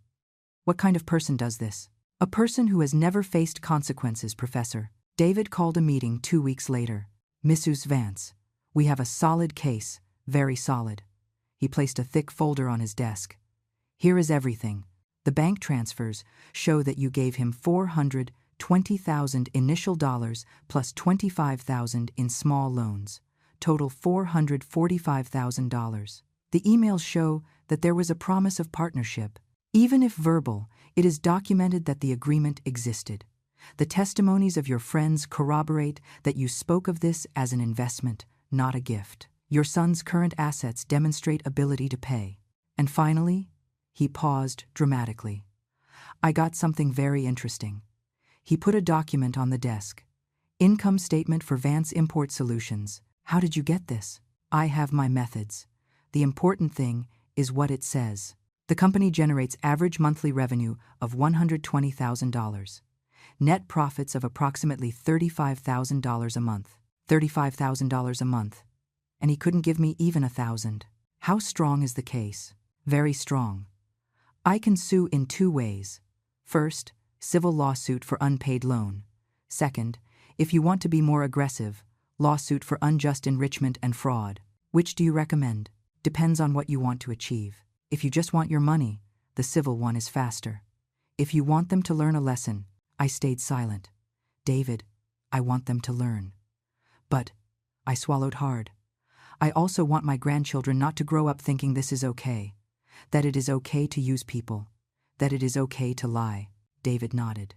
[SPEAKER 1] what kind of person does this? A person who has never faced consequences, Professor. David called a meeting 2 weeks later. Mrs. Vance. We have a solid case, very solid. He placed a thick folder on his desk. Here is everything. The bank transfers show that you gave him $420,000 initial dollars plus $25,000 in small loans, total $445,000. The emails show that there was a promise of partnership. Even if verbal, it is documented that the agreement existed. The testimonies of your friends corroborate that you spoke of this as an investment, not a gift. Your son's current assets demonstrate ability to pay. And finally, he paused dramatically. I got something very interesting. He put a document on the desk. Income statement for Vance Import Solutions. How did you get this? I have my methods. The important thing is what it says. The company generates average monthly revenue of $120,000. Net profits of approximately $35,000 a month. $35,000 a month. And he couldn't give me even $1,000. How strong is the case? Very strong. I can sue in 2 ways. First, civil lawsuit for unpaid loan. Second, if you want to be more aggressive, lawsuit for unjust enrichment and fraud. Which do you recommend? Depends on what you want to achieve. If you just want your money, the civil one is faster. If you want them to learn a lesson, I stayed silent. David, I want them to learn. But, I swallowed hard. I also want my grandchildren not to grow up thinking this is okay. That it is okay to use people. That it is okay to lie. David nodded.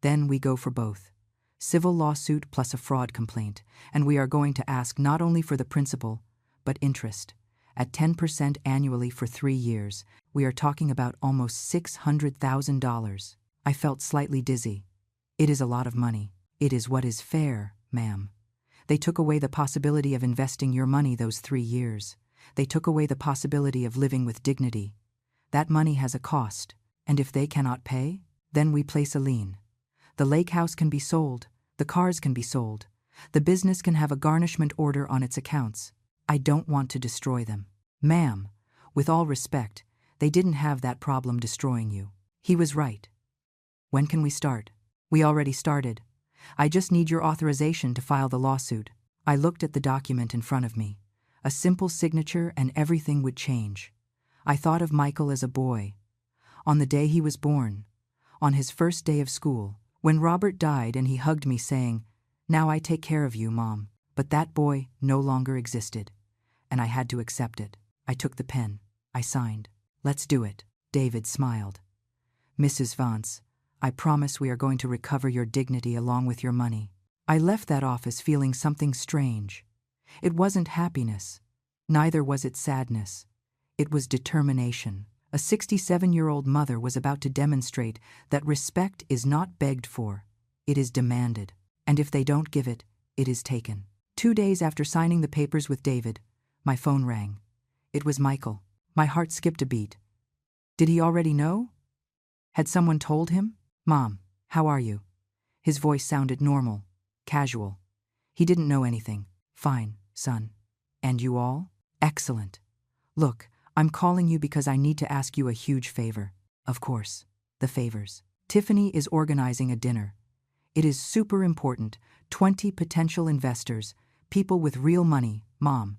[SPEAKER 1] Then we go for both. Civil lawsuit plus a fraud complaint, and we are going to ask not only for the principal, but interest. At 10% annually for 3 years, we are talking about almost $600,000. I felt slightly dizzy. It is a lot of money. It is what is fair, ma'am. They took away the possibility of investing your money those 3 years. They took away the possibility of living with dignity. That money has a cost, and if they cannot pay, then we place a lien. The lake house can be sold, the cars can be sold, the business can have a garnishment order on its accounts. I don't want to destroy them. Ma'am, with all respect, they didn't have that problem destroying you. He was right. When can we start? We already started. I just need your authorization to file the lawsuit. I looked at the document in front of me. A simple signature and everything would change. I thought of Michael as a boy. On the day he was born. On his first day of school. When Robert died and he hugged me saying, "Now I take care of you, Mom." But that boy no longer existed. And I had to accept it. I took the pen. I signed. "Let's do it." David smiled. "Mrs. Vance, I promise we are going to recover your dignity along with your money." I left that office feeling something strange. It wasn't happiness. Neither was it sadness. It was determination. A 67-year-old mother was about to demonstrate that respect is not begged for. It is demanded. And if they don't give it, it is taken. 2 days after signing the papers with David, my phone rang. It was Michael. My heart skipped a beat. Did he already know? Had someone told him? "Mom, how are you?" His voice sounded normal, casual. He didn't know anything. "Fine, son. And you all?" "Excellent. Look, I'm calling you because I need to ask you a huge favor." Of course, the favors. "Tiffany is organizing a dinner. It is super important. 20 potential investors, people with real money, Mom.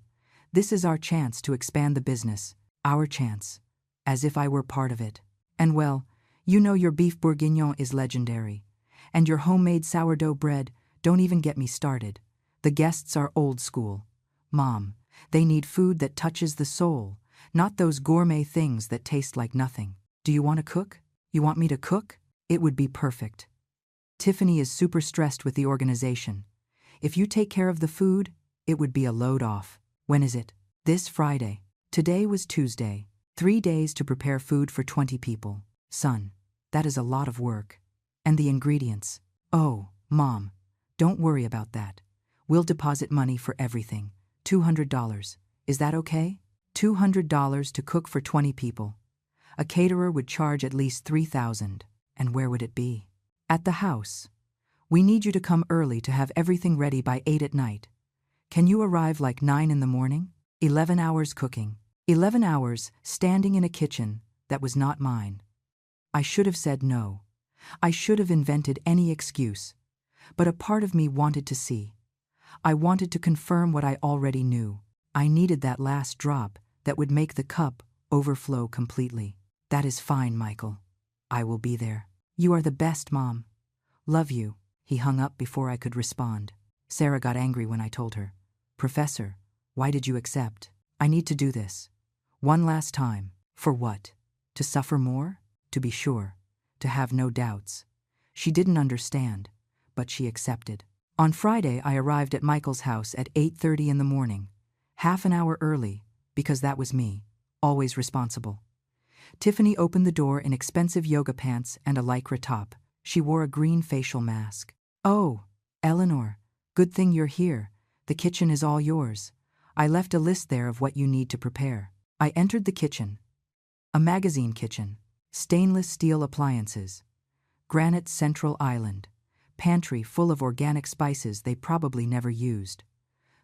[SPEAKER 1] This is our chance to expand the business. Our chance. As if I were part of it. And well, you know your beef bourguignon is legendary. And your homemade sourdough bread, don't even get me started. The guests are old school. Mom, they need food that touches the soul, not those gourmet things that taste like nothing. Do you want to cook? You want me to cook? It would be perfect. Tiffany is super stressed with the organization. If you take care of the food, it would be a load off. When is it? This Friday. Today was Tuesday. 3 days to prepare food for 20 people. Son, that is a lot of work. And the ingredients. Oh, Mom, don't worry about that. We'll deposit money for everything. $200. Is that okay? $200 to cook for 20 people. A caterer would charge at least $3,000. And where would it be? At the house. We need you to come early to have everything ready by 8 at night. Can you arrive like 9 in the morning? 11 hours cooking. 11 hours standing in a kitchen that was not mine. I should have said no. I should have invented any excuse. But a part of me wanted to see. I wanted to confirm what I already knew. I needed that last drop that would make the cup overflow completely. That is fine, Michael. I will be there. You are the best, Mom. Love you. He hung up before I could respond. Sarah got angry when I told her. Professor, why did you accept? I need to do this. One last time. For what? To suffer more? To be sure. To have no doubts. She didn't understand, but she accepted. On Friday, I arrived at Michael's house at 8:30 in the morning. Half an hour early, because that was me, always responsible. Tiffany opened the door in expensive yoga pants and a lycra top. She wore a green facial mask. Oh, Eleanor, good thing you're here. The kitchen is all yours. I left a list there of what you need to prepare. I entered the kitchen. A magazine kitchen. Stainless steel appliances. Granite central island. Pantry full of organic spices they probably never used.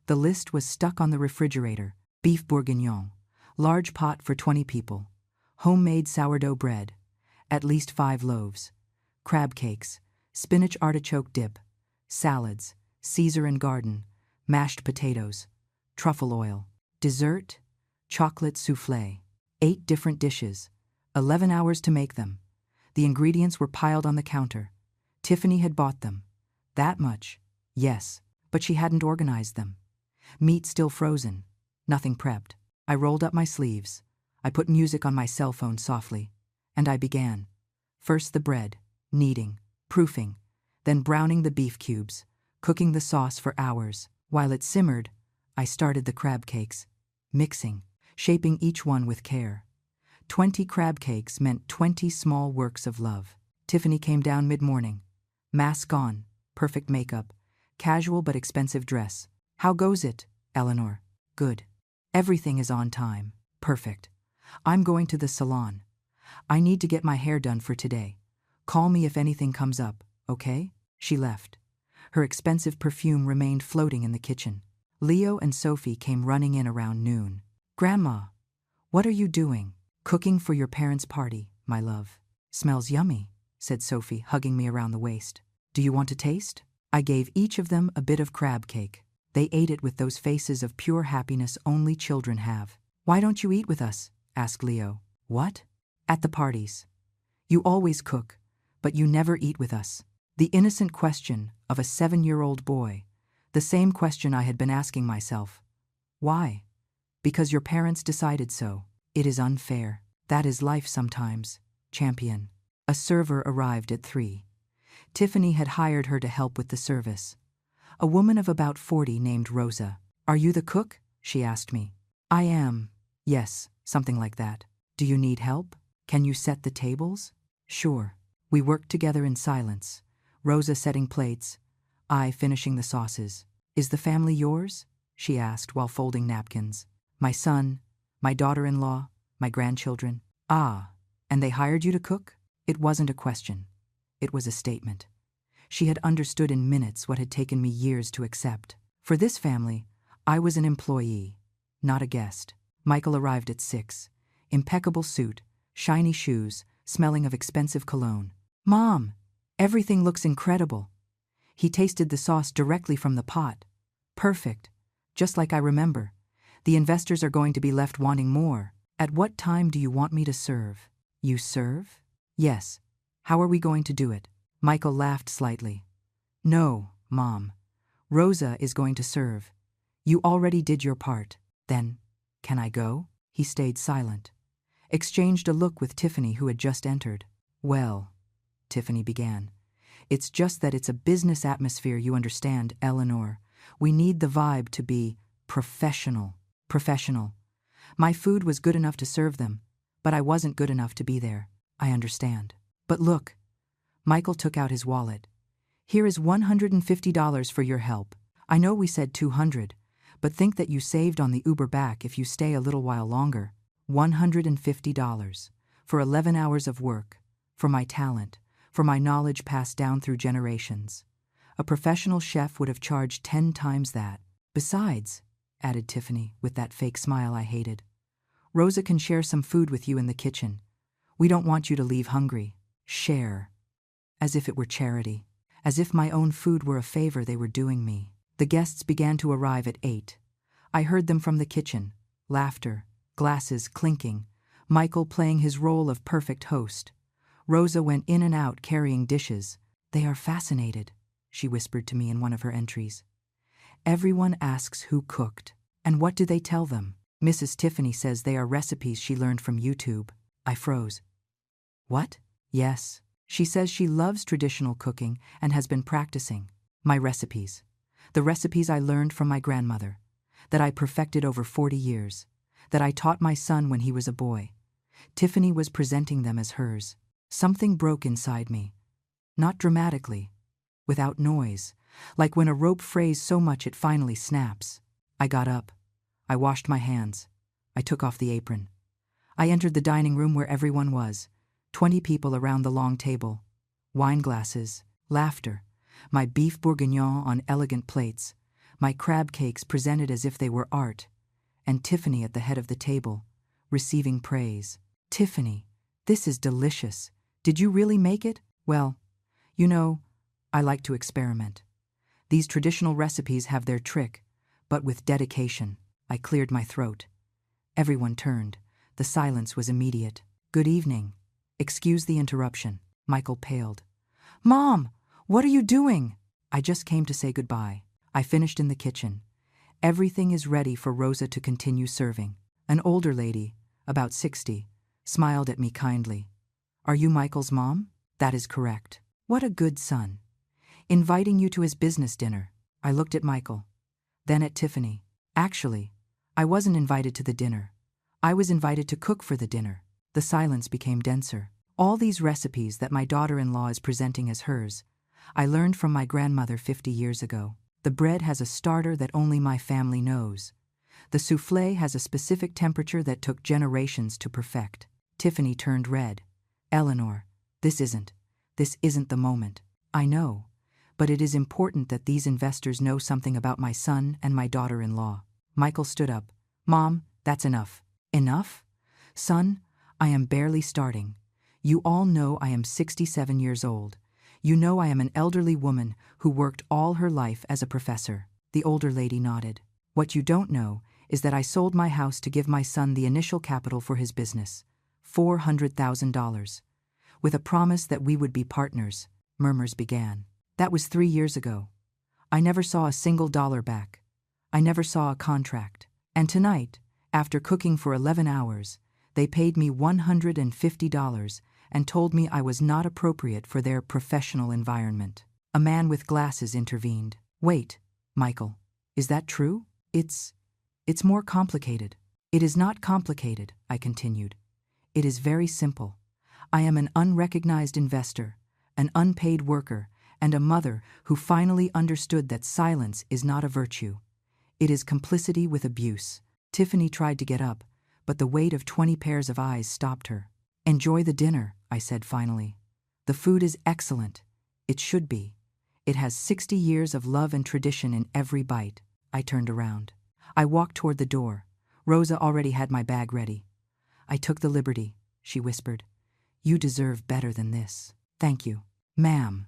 [SPEAKER 1] The list was stuck on the refrigerator. Beef bourguignon. Large pot for 20 people. Homemade sourdough bread. At least 5 loaves. Crab cakes. Spinach artichoke dip. Salads. Caesar and garden. Mashed potatoes. Truffle oil. Dessert. Chocolate soufflé. 8 different dishes. 11 hours to make them. The ingredients were piled on the counter. Tiffany had bought them. That much, yes, but she hadn't organized them. Meat still frozen, nothing prepped. I rolled up my sleeves. I put music on my cell phone softly, and I began. First the bread, kneading, proofing, then browning the beef cubes, cooking the sauce for hours. While it simmered, I started the crab cakes, mixing, shaping each one with care. 20 crab cakes meant 20 small works of love. Tiffany came down mid-morning. Mask on, perfect makeup, casual but expensive dress. How goes it, Eleanor? Good. Everything is on time. Perfect. I'm going to the salon. I need to get my hair done for today. Call me if anything comes up, okay? She left. Her expensive perfume remained floating in the kitchen. Leo and Sophie came running in around noon. Grandma, what are you doing? Cooking for your parents' party, my love. Smells yummy, said Sophie, hugging me around the waist. Do you want to taste? I gave each of them a bit of crab cake. They ate it with those faces of pure happiness only children have. Why don't you eat with us? Asked Leo. What? At the parties. You always cook, but you never eat with us. The innocent question of a 7-year-old boy, the same question I had been asking myself. Why? Because your parents decided so. It is unfair. That is life sometimes, champion. A server arrived at 3. Tiffany had hired her to help with the service. A woman of about 40 named Rosa. Are you the cook? She asked me. I am. Yes, something like that. Do you need help? Can you set the tables? Sure. We worked together in silence. Rosa setting plates, I finishing the sauces. Is the family yours? She asked while folding napkins. My son, my daughter-in-law, my grandchildren. Ah, and they hired you to cook? It wasn't a question. It was a statement. She had understood in minutes what had taken me years to accept. For this family, I was an employee, not a guest. Michael arrived at 6. Impeccable suit, shiny shoes, smelling of expensive cologne. Mom, everything looks incredible. He tasted the sauce directly from the pot. Perfect. Just like I remember. The investors are going to be left wanting more. At what time do you want me to serve? You serve? Yes. How are we going to do it? Michael laughed slightly. No, Mom. Rosa is going to serve. You already did your part. Then, can I go? He stayed silent. Exchanged a look with Tiffany, who had just entered. Well, Tiffany began. It's just that it's a business atmosphere, you understand, Eleanor. We need the vibe to be professional. Professional. My food was good enough to serve them, but I wasn't good enough to be there. I understand. But look. Michael took out his wallet. Here is $150 for your help. I know we said $200, but think that you saved on the Uber back if you stay a little while longer. $150. For 11 hours of work. For my talent. For my knowledge passed down through generations. A professional chef would have charged 10 times that. Besides, added Tiffany with that fake smile I hated, Rosa can share some food with you in the kitchen. We don't want you to leave hungry. Share. As if it were charity. As if my own food were a favor they were doing me. The guests began to arrive at 8. I heard them from the kitchen. Laughter, glasses clinking, Michael playing his role of perfect host. Rosa went in and out carrying dishes. They are fascinated, she whispered to me in one of her entries. Everyone asks who cooked. And what do they tell them? Mrs. Tiffany says they are recipes she learned from YouTube. I froze. What? Yes. She says she loves traditional cooking and has been practicing. My recipes. The recipes I learned from my grandmother. That I perfected over 40 years. That I taught my son when he was a boy. Tiffany was presenting them as hers. Something broke inside me. Not dramatically. Without noise. Like when a rope frays so much it finally snaps. I got up. I washed my hands. I took off the apron. I entered the dining room where everyone was. 20 people around the long table. Wine glasses. Laughter. My beef bourguignon on elegant plates. My crab cakes presented as if they were art. And Tiffany at the head of the table, receiving praise. Tiffany, this is delicious. Did you really make it? Well, you know, I like to experiment. These traditional recipes have their trick, but with dedication. I cleared my throat. Everyone turned. The silence was immediate. Good evening. Excuse the interruption. Michael paled. Mom, What are you doing? I just came to say goodbye. I finished in the kitchen. Everything is ready for Rosa to continue serving. An older lady, about 60, smiled at me kindly. Are you Michael's mom? That is correct. What a good son. Inviting you to his business dinner. I looked at Michael. Then at Tiffany. Actually, I wasn't invited to the dinner. I was invited to cook for the dinner. The silence became denser. All these recipes that my daughter-in-law is presenting as hers, I learned from my grandmother 50 years ago. The bread has a starter that only my family knows. The soufflé has a specific temperature that took generations to perfect. Tiffany turned red. Eleanor, this isn't the moment. I know, but it is important that these investors know something about my son and my daughter-in-law. Michael stood up. Mom, that's enough. Enough? Son, I am barely starting. You all know I am 67 years old. You know I am an elderly woman who worked all her life as a professor. The older lady nodded. What you don't know is that I sold my house to give my son the initial capital for his business, $400,000. With a promise that we would be partners, murmurs began. That was 3 years ago. I never saw a single dollar back. I never saw a contract. And tonight, after cooking for 11 hours, they paid me $150 and told me I was not appropriate for their professional environment. A man with glasses intervened. Wait, Michael, is that true? It's more complicated. It is not complicated, I continued. It is very simple. I am an unrecognized investor, an unpaid worker, and a mother who finally understood that silence is not a virtue. It is complicity with abuse. Tiffany tried to get up, but the weight of 20 pairs of eyes stopped her. Enjoy the dinner, I said finally. The food is excellent. It should be. It has 60 years of love and tradition in every bite. I turned around. I walked toward the door. Rosa already had my bag ready. I took the liberty, she whispered. You deserve better than this. Thank you. Ma'am.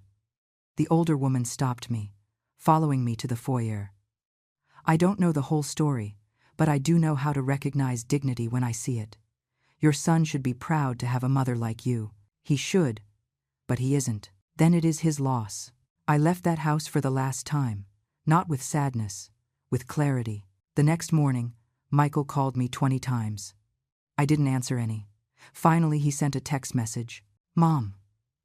[SPEAKER 1] The older woman stopped me, following me to the foyer. I don't know the whole story, but I do know how to recognize dignity when I see it. Your son should be proud to have a mother like you. He should, but he isn't. Then it is his loss. I left that house for the last time, not with sadness, with clarity. The next morning, Michael called me 20 times. I didn't answer any. Finally, he sent a text message. Mom,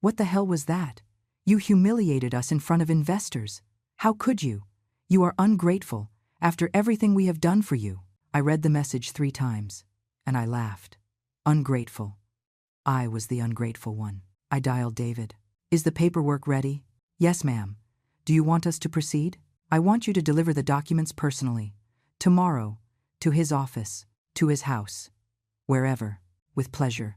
[SPEAKER 1] what the hell was that? You humiliated us in front of investors. How could you? You are ungrateful, after everything we have done for you. I read the message 3 times, and I laughed. Ungrateful. I was the ungrateful one. I dialed David. Is the paperwork ready? Yes, ma'am. Do you want us to proceed? I want you to deliver the documents personally. Tomorrow, to his office, to his house, wherever, with pleasure.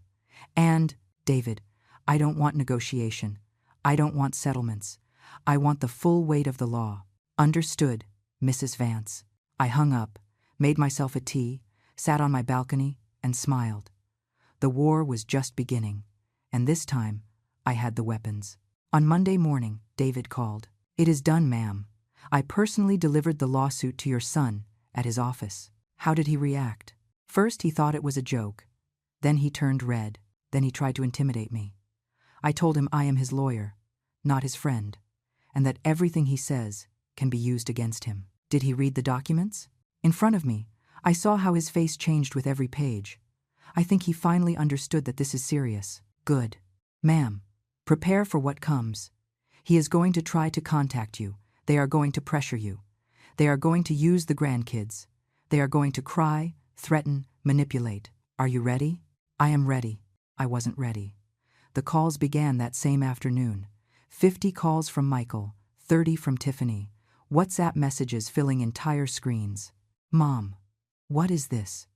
[SPEAKER 1] And, David, I don't want negotiation. I don't want settlements. I want the full weight of the law. Understood, Mrs. Vance. I hung up, made myself a tea, sat on my balcony, and smiled. The war was just beginning, and this time, I had the weapons. On Monday morning, David called. It is done, ma'am. I personally delivered the lawsuit to your son at his office. How did he react? First, he thought it was a joke. Then he turned red. Then he tried to intimidate me. I told him I am his lawyer, not his friend, and that everything he says can be used against him. Did he read the documents? In front of me, I saw how his face changed with every page. I think he finally understood that this is serious. Good. Ma'am, prepare for what comes. He is going to try to contact you. They are going to pressure you. They are going to use the grandkids. They are going to cry, threaten, manipulate. Are you ready? I am ready. I wasn't ready. The calls began that same afternoon. 50 calls from Michael, 30 from Tiffany. WhatsApp messages filling entire screens. Mom, what is this?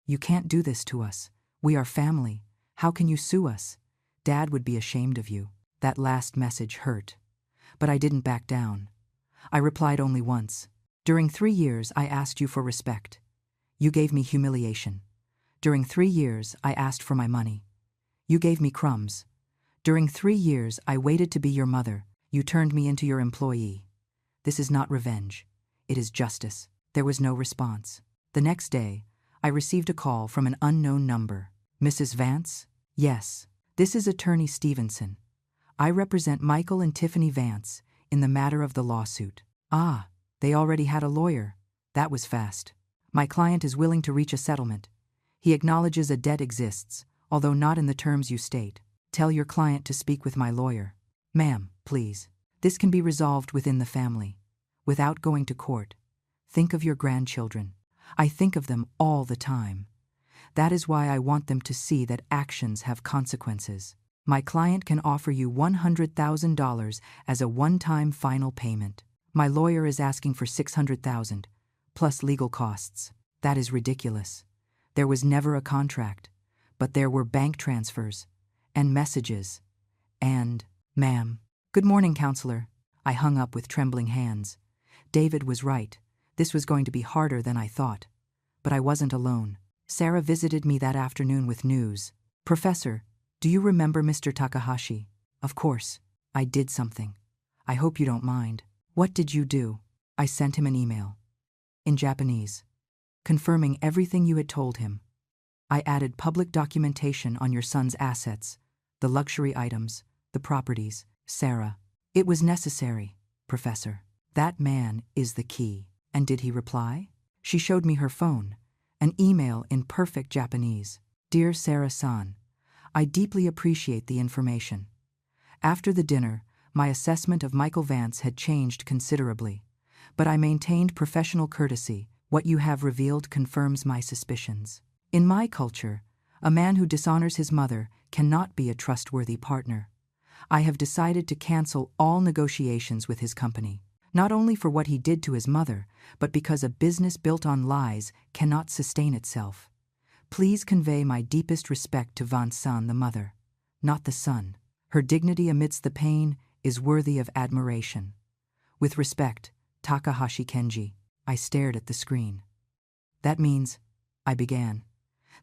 [SPEAKER 1] You can't do this to us. We are family. How can you sue us? Dad would be ashamed of you. That last message hurt. But I didn't back down. I replied only once. During 3 years, I asked you for respect. You gave me humiliation. During 3 years, I asked for my money. You gave me crumbs. During 3 years, I waited to be your mother. You turned me into your employee. This is not revenge. It is justice. There was no response. The next day, I received a call from an unknown number. Mrs. Vance? Yes. This is Attorney Stevenson. I represent Michael and Tiffany Vance in the matter of the lawsuit. Ah, they already had a lawyer. That was fast. My client is willing to reach a settlement. He acknowledges a debt exists, although not in the terms you state. Tell your client to speak with my lawyer. Ma'am, please. This can be resolved within the family, without going to court. Think of your grandchildren. I think of them all the time. That is why I want them to see that actions have consequences. My client can offer you $100,000 as a one-time final payment. My lawyer is asking for $600,000, plus legal costs. That is ridiculous. There was never a contract, but there were bank transfers, and messages, and, ma'am. Good morning, counselor. I hung up with trembling hands. David was right. This was going to be harder than I thought. But I wasn't alone. Sarah visited me that afternoon with news. Professor, do you remember Mr. Takahashi? Of course. I did something. I hope you don't mind. What did you do? I sent him an email. In Japanese. Confirming everything you had told him. I added public documentation on your son's assets, the luxury items, the properties. Sarah. It was necessary, Professor. That man is the key. And did he reply? She showed me her phone, an email in perfect Japanese. Dear Sarah-san, I deeply appreciate the information. After the dinner, my assessment of Michael Vance had changed considerably, but I maintained professional courtesy. What you have revealed confirms my suspicions. In my culture, a man who dishonors his mother cannot be a trustworthy partner. I have decided to cancel all negotiations with his company, not only for what he did to his mother, but because a business built on lies cannot sustain itself. Please convey my deepest respect to Vance-san, the mother, not the son. Her dignity amidst the pain is worthy of admiration. With respect, Takahashi Kenji. I stared at the screen. That means, I began,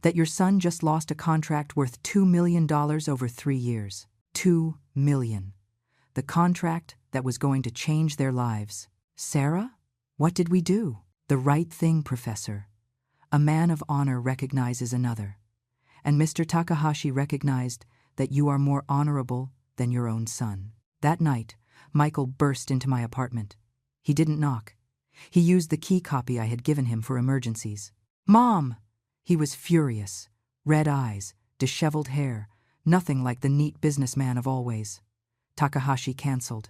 [SPEAKER 1] that your son just lost a contract worth $2 million over 3 years. $2 million. The contract that was going to change their lives. Sarah? What did we do? The right thing, Professor. A man of honor recognizes another. And Mr. Takahashi recognized that you are more honorable than your own son. That night, Michael burst into my apartment. He didn't knock. He used the key copy I had given him for emergencies. Mom! He was furious. Red eyes, disheveled hair, nothing like the neat businessman of always. Takahashi canceled.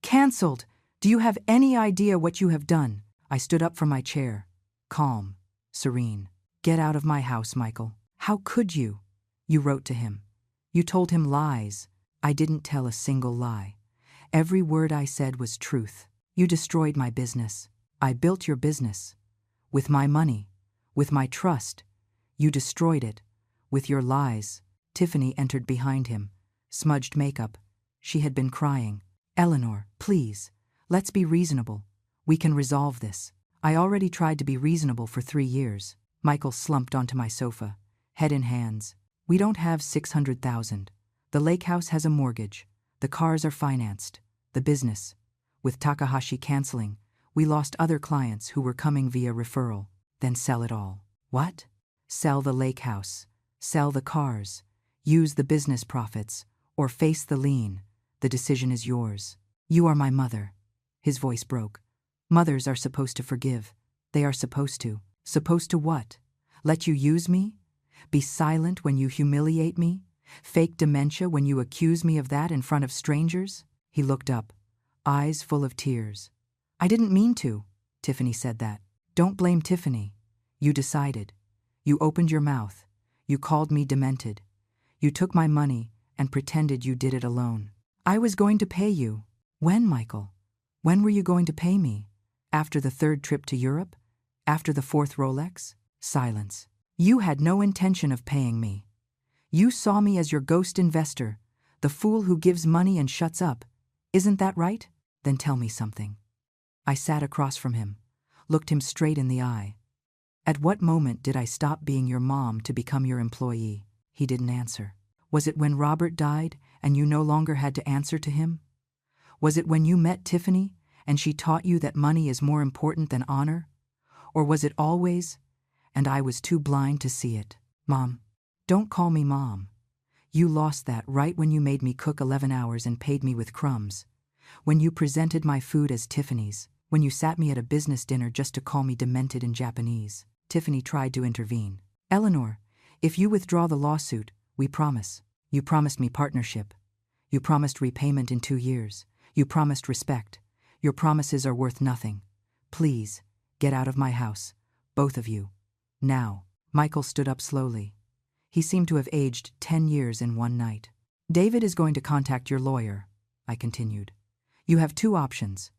[SPEAKER 1] Canceled! Do you have any idea what you have done? I stood up from my chair. Calm. Serene. Get out of my house, Michael. How could you? You wrote to him. You told him lies. I didn't tell a single lie. Every word I said was truth. You destroyed my business. I built your business. With my money. With my trust. You destroyed it. With your lies. Tiffany entered behind him. Smudged makeup. She had been crying. Eleanor, please. Let's be reasonable. We can resolve this. I already tried to be reasonable for 3 years. Michael slumped onto my sofa, head in hands. We don't have $600,000. The lake house has a mortgage. The cars are financed. The business. With Takahashi canceling, we lost other clients who were coming via referral. Then sell it all. What? Sell the lake house. Sell the cars. Use the business profits. Or face the lien. The decision is yours. You are my mother. His voice broke. Mothers are supposed to forgive. They are supposed to. Supposed to what? Let you use me? Be silent when you humiliate me? Fake dementia when you accuse me of that in front of strangers? He looked up, eyes full of tears. I didn't mean to. Tiffany said that. Don't blame Tiffany. You decided. You opened your mouth. You called me demented. You took my money and pretended you did it alone. I was going to pay you. When, Michael? When were you going to pay me? After the 3rd trip to Europe? After the 4th Rolex? Silence. You had no intention of paying me. You saw me as your ghost investor, the fool who gives money and shuts up. Isn't that right? Then tell me something. I sat across from him, looked him straight in the eye. At what moment did I stop being your mom to become your employee? He didn't answer. Was it when Robert died and you no longer had to answer to him? Was it when you met Tiffany and she taught you that money is more important than honor? Or was it always, and I was too blind to see it? Mom, don't call me Mom. You lost that right when you made me cook 11 hours and paid me with crumbs. When you presented my food as Tiffany's. When you sat me at a business dinner just to call me demented in Japanese. Tiffany tried to intervene. Eleanor, if you withdraw the lawsuit, we promise. You promised me partnership. You promised repayment in 2 years. You promised respect. Your promises are worth nothing. Please, get out of my house. Both of you. Now. Michael stood up slowly. He seemed to have aged 10 years in one night. David is going to contact your lawyer, I continued. You have 2 options.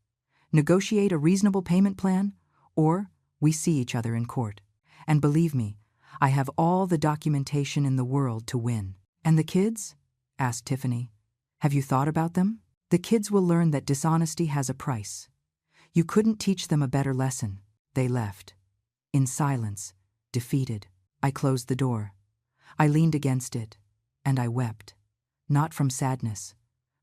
[SPEAKER 1] Negotiate a reasonable payment plan, or we see each other in court. And believe me, I have all the documentation in the world to win. And the kids? Asked Tiffany. Have you thought about them? The kids will learn that dishonesty has a price. You couldn't teach them a better lesson. They left. In silence, defeated. I closed the door. I leaned against it, and I wept. Not from sadness,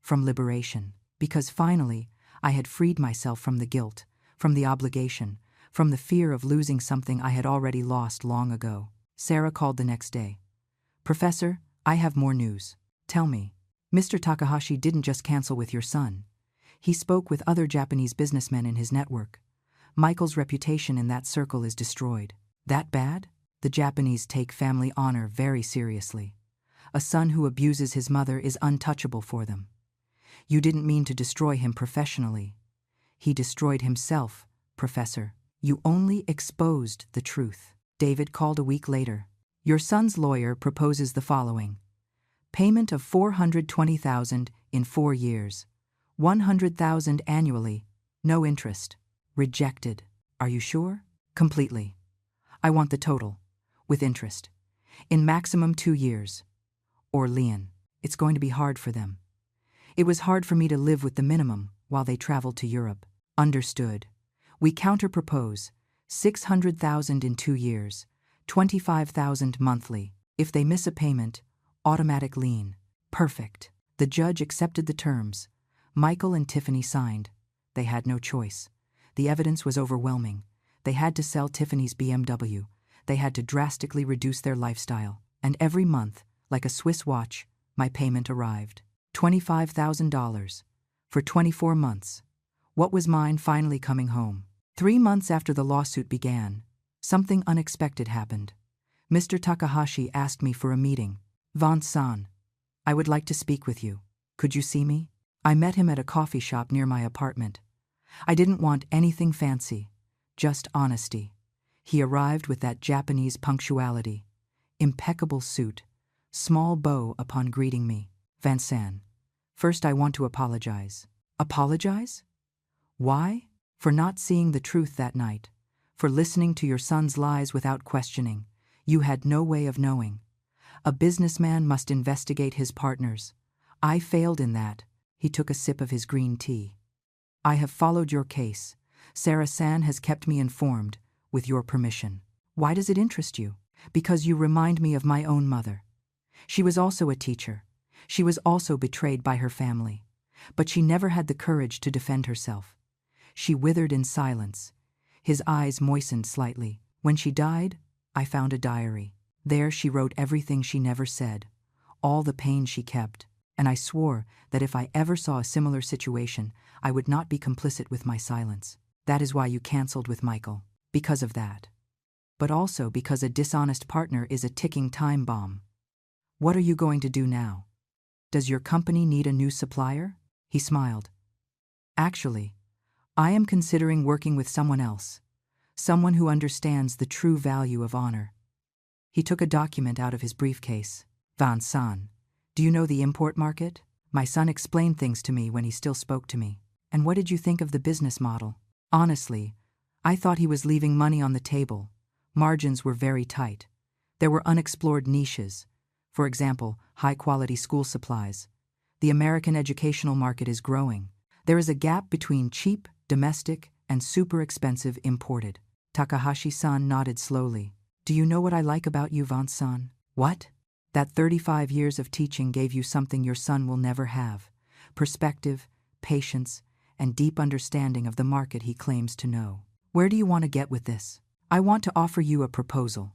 [SPEAKER 1] from liberation. Because finally, I had freed myself from the guilt, from the obligation, from the fear of losing something I had already lost long ago. Sarah called the next day. Professor, I have more news. Tell me. Mr. Takahashi didn't just cancel with your son. He spoke with other Japanese businessmen in his network. Michael's reputation in that circle is destroyed. That bad? The Japanese take family honor very seriously. A son who abuses his mother is untouchable for them. You didn't mean to destroy him professionally. He destroyed himself, Professor. You only exposed the truth. David called a week later. Your son's lawyer proposes the following. Payment of $420,000 in 4 years. $100,000 annually. No interest. Rejected. Are you sure? Completely. I want the total. With interest. In maximum 2 years. Or Leon. It's going to be hard for them. It was hard for me to live with the minimum while they traveled to Europe. Understood. We counter-propose. $600,000 in 2 years. $25,000 monthly. If they miss a payment, automatic lien. Perfect. The judge accepted the terms. Michael and Tiffany signed. They had no choice. The evidence was overwhelming. They had to sell Tiffany's BMW. They had to drastically reduce their lifestyle. And every month, like a Swiss watch, my payment arrived. $25,000. For 24 months. What was mine finally coming home? 3 months after the lawsuit began, something unexpected happened. Mr. Takahashi asked me for a meeting. Vance-san, I would like to speak with you. Could you see me? I met him at a coffee shop near my apartment. I didn't want anything fancy, just honesty. He arrived with that Japanese punctuality. Impeccable suit, small bow upon greeting me. Vance-san, first I want to apologize. Apologize? Why? For not seeing the truth that night. For listening to your son's lies without questioning. You had no way of knowing. A businessman must investigate his partners. I failed in that. He took a sip of his green tea. I have followed your case. Sarah-san has kept me informed, with your permission. Why does it interest you? Because you remind me of my own mother. She was also a teacher. She was also betrayed by her family. But she never had the courage to defend herself. She withered in silence. His eyes moistened slightly. When she died, I found a diary. There she wrote everything she never said, all the pain she kept, and I swore that if I ever saw a similar situation, I would not be complicit with my silence. That is why you canceled with Michael. Because of that. But also because a dishonest partner is a ticking time bomb. What are you going to do now? Does your company need a new supplier? He smiled. Actually, I am considering working with someone else. Someone who understands the true value of honor. He took a document out of his briefcase. Vance-san, do you know the import market? My son explained things to me when he still spoke to me. And what did you think of the business model? Honestly, I thought he was leaving money on the table. Margins were very tight. There were unexplored niches. For example, high-quality school supplies. The American educational market is growing. There is a gap between cheap, domestic, and super expensive imported. Takahashi-san nodded slowly. Do you know what I like about you, Vance-san? What? That 35 years of teaching gave you something your son will never have. Perspective, patience, and deep understanding of the market he claims to know. Where do you want to get with this? I want to offer you a proposal.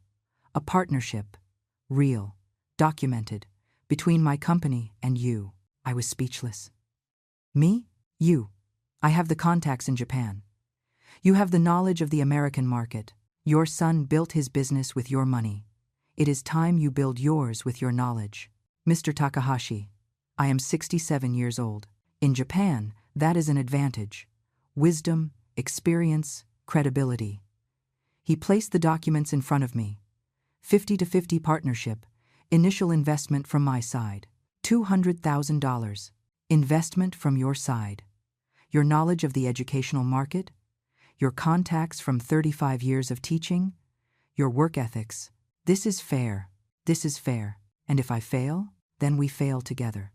[SPEAKER 1] A partnership. Real. Documented. Between my company and you, I was speechless. Me? You. I have the contacts in Japan. You have the knowledge of the American market. Your son built his business with your money. It is time you build yours with your knowledge. Mr. Takahashi, I am 67 years old. In Japan, that is an advantage. Wisdom, experience, credibility. He placed the documents in front of me. 50-50 partnership, initial investment from my side. $200,000. Investment from your side. Your knowledge of the educational market, your contacts from 35 years of teaching, your work ethics. This is fair. This is fair. And if I fail, then we fail together.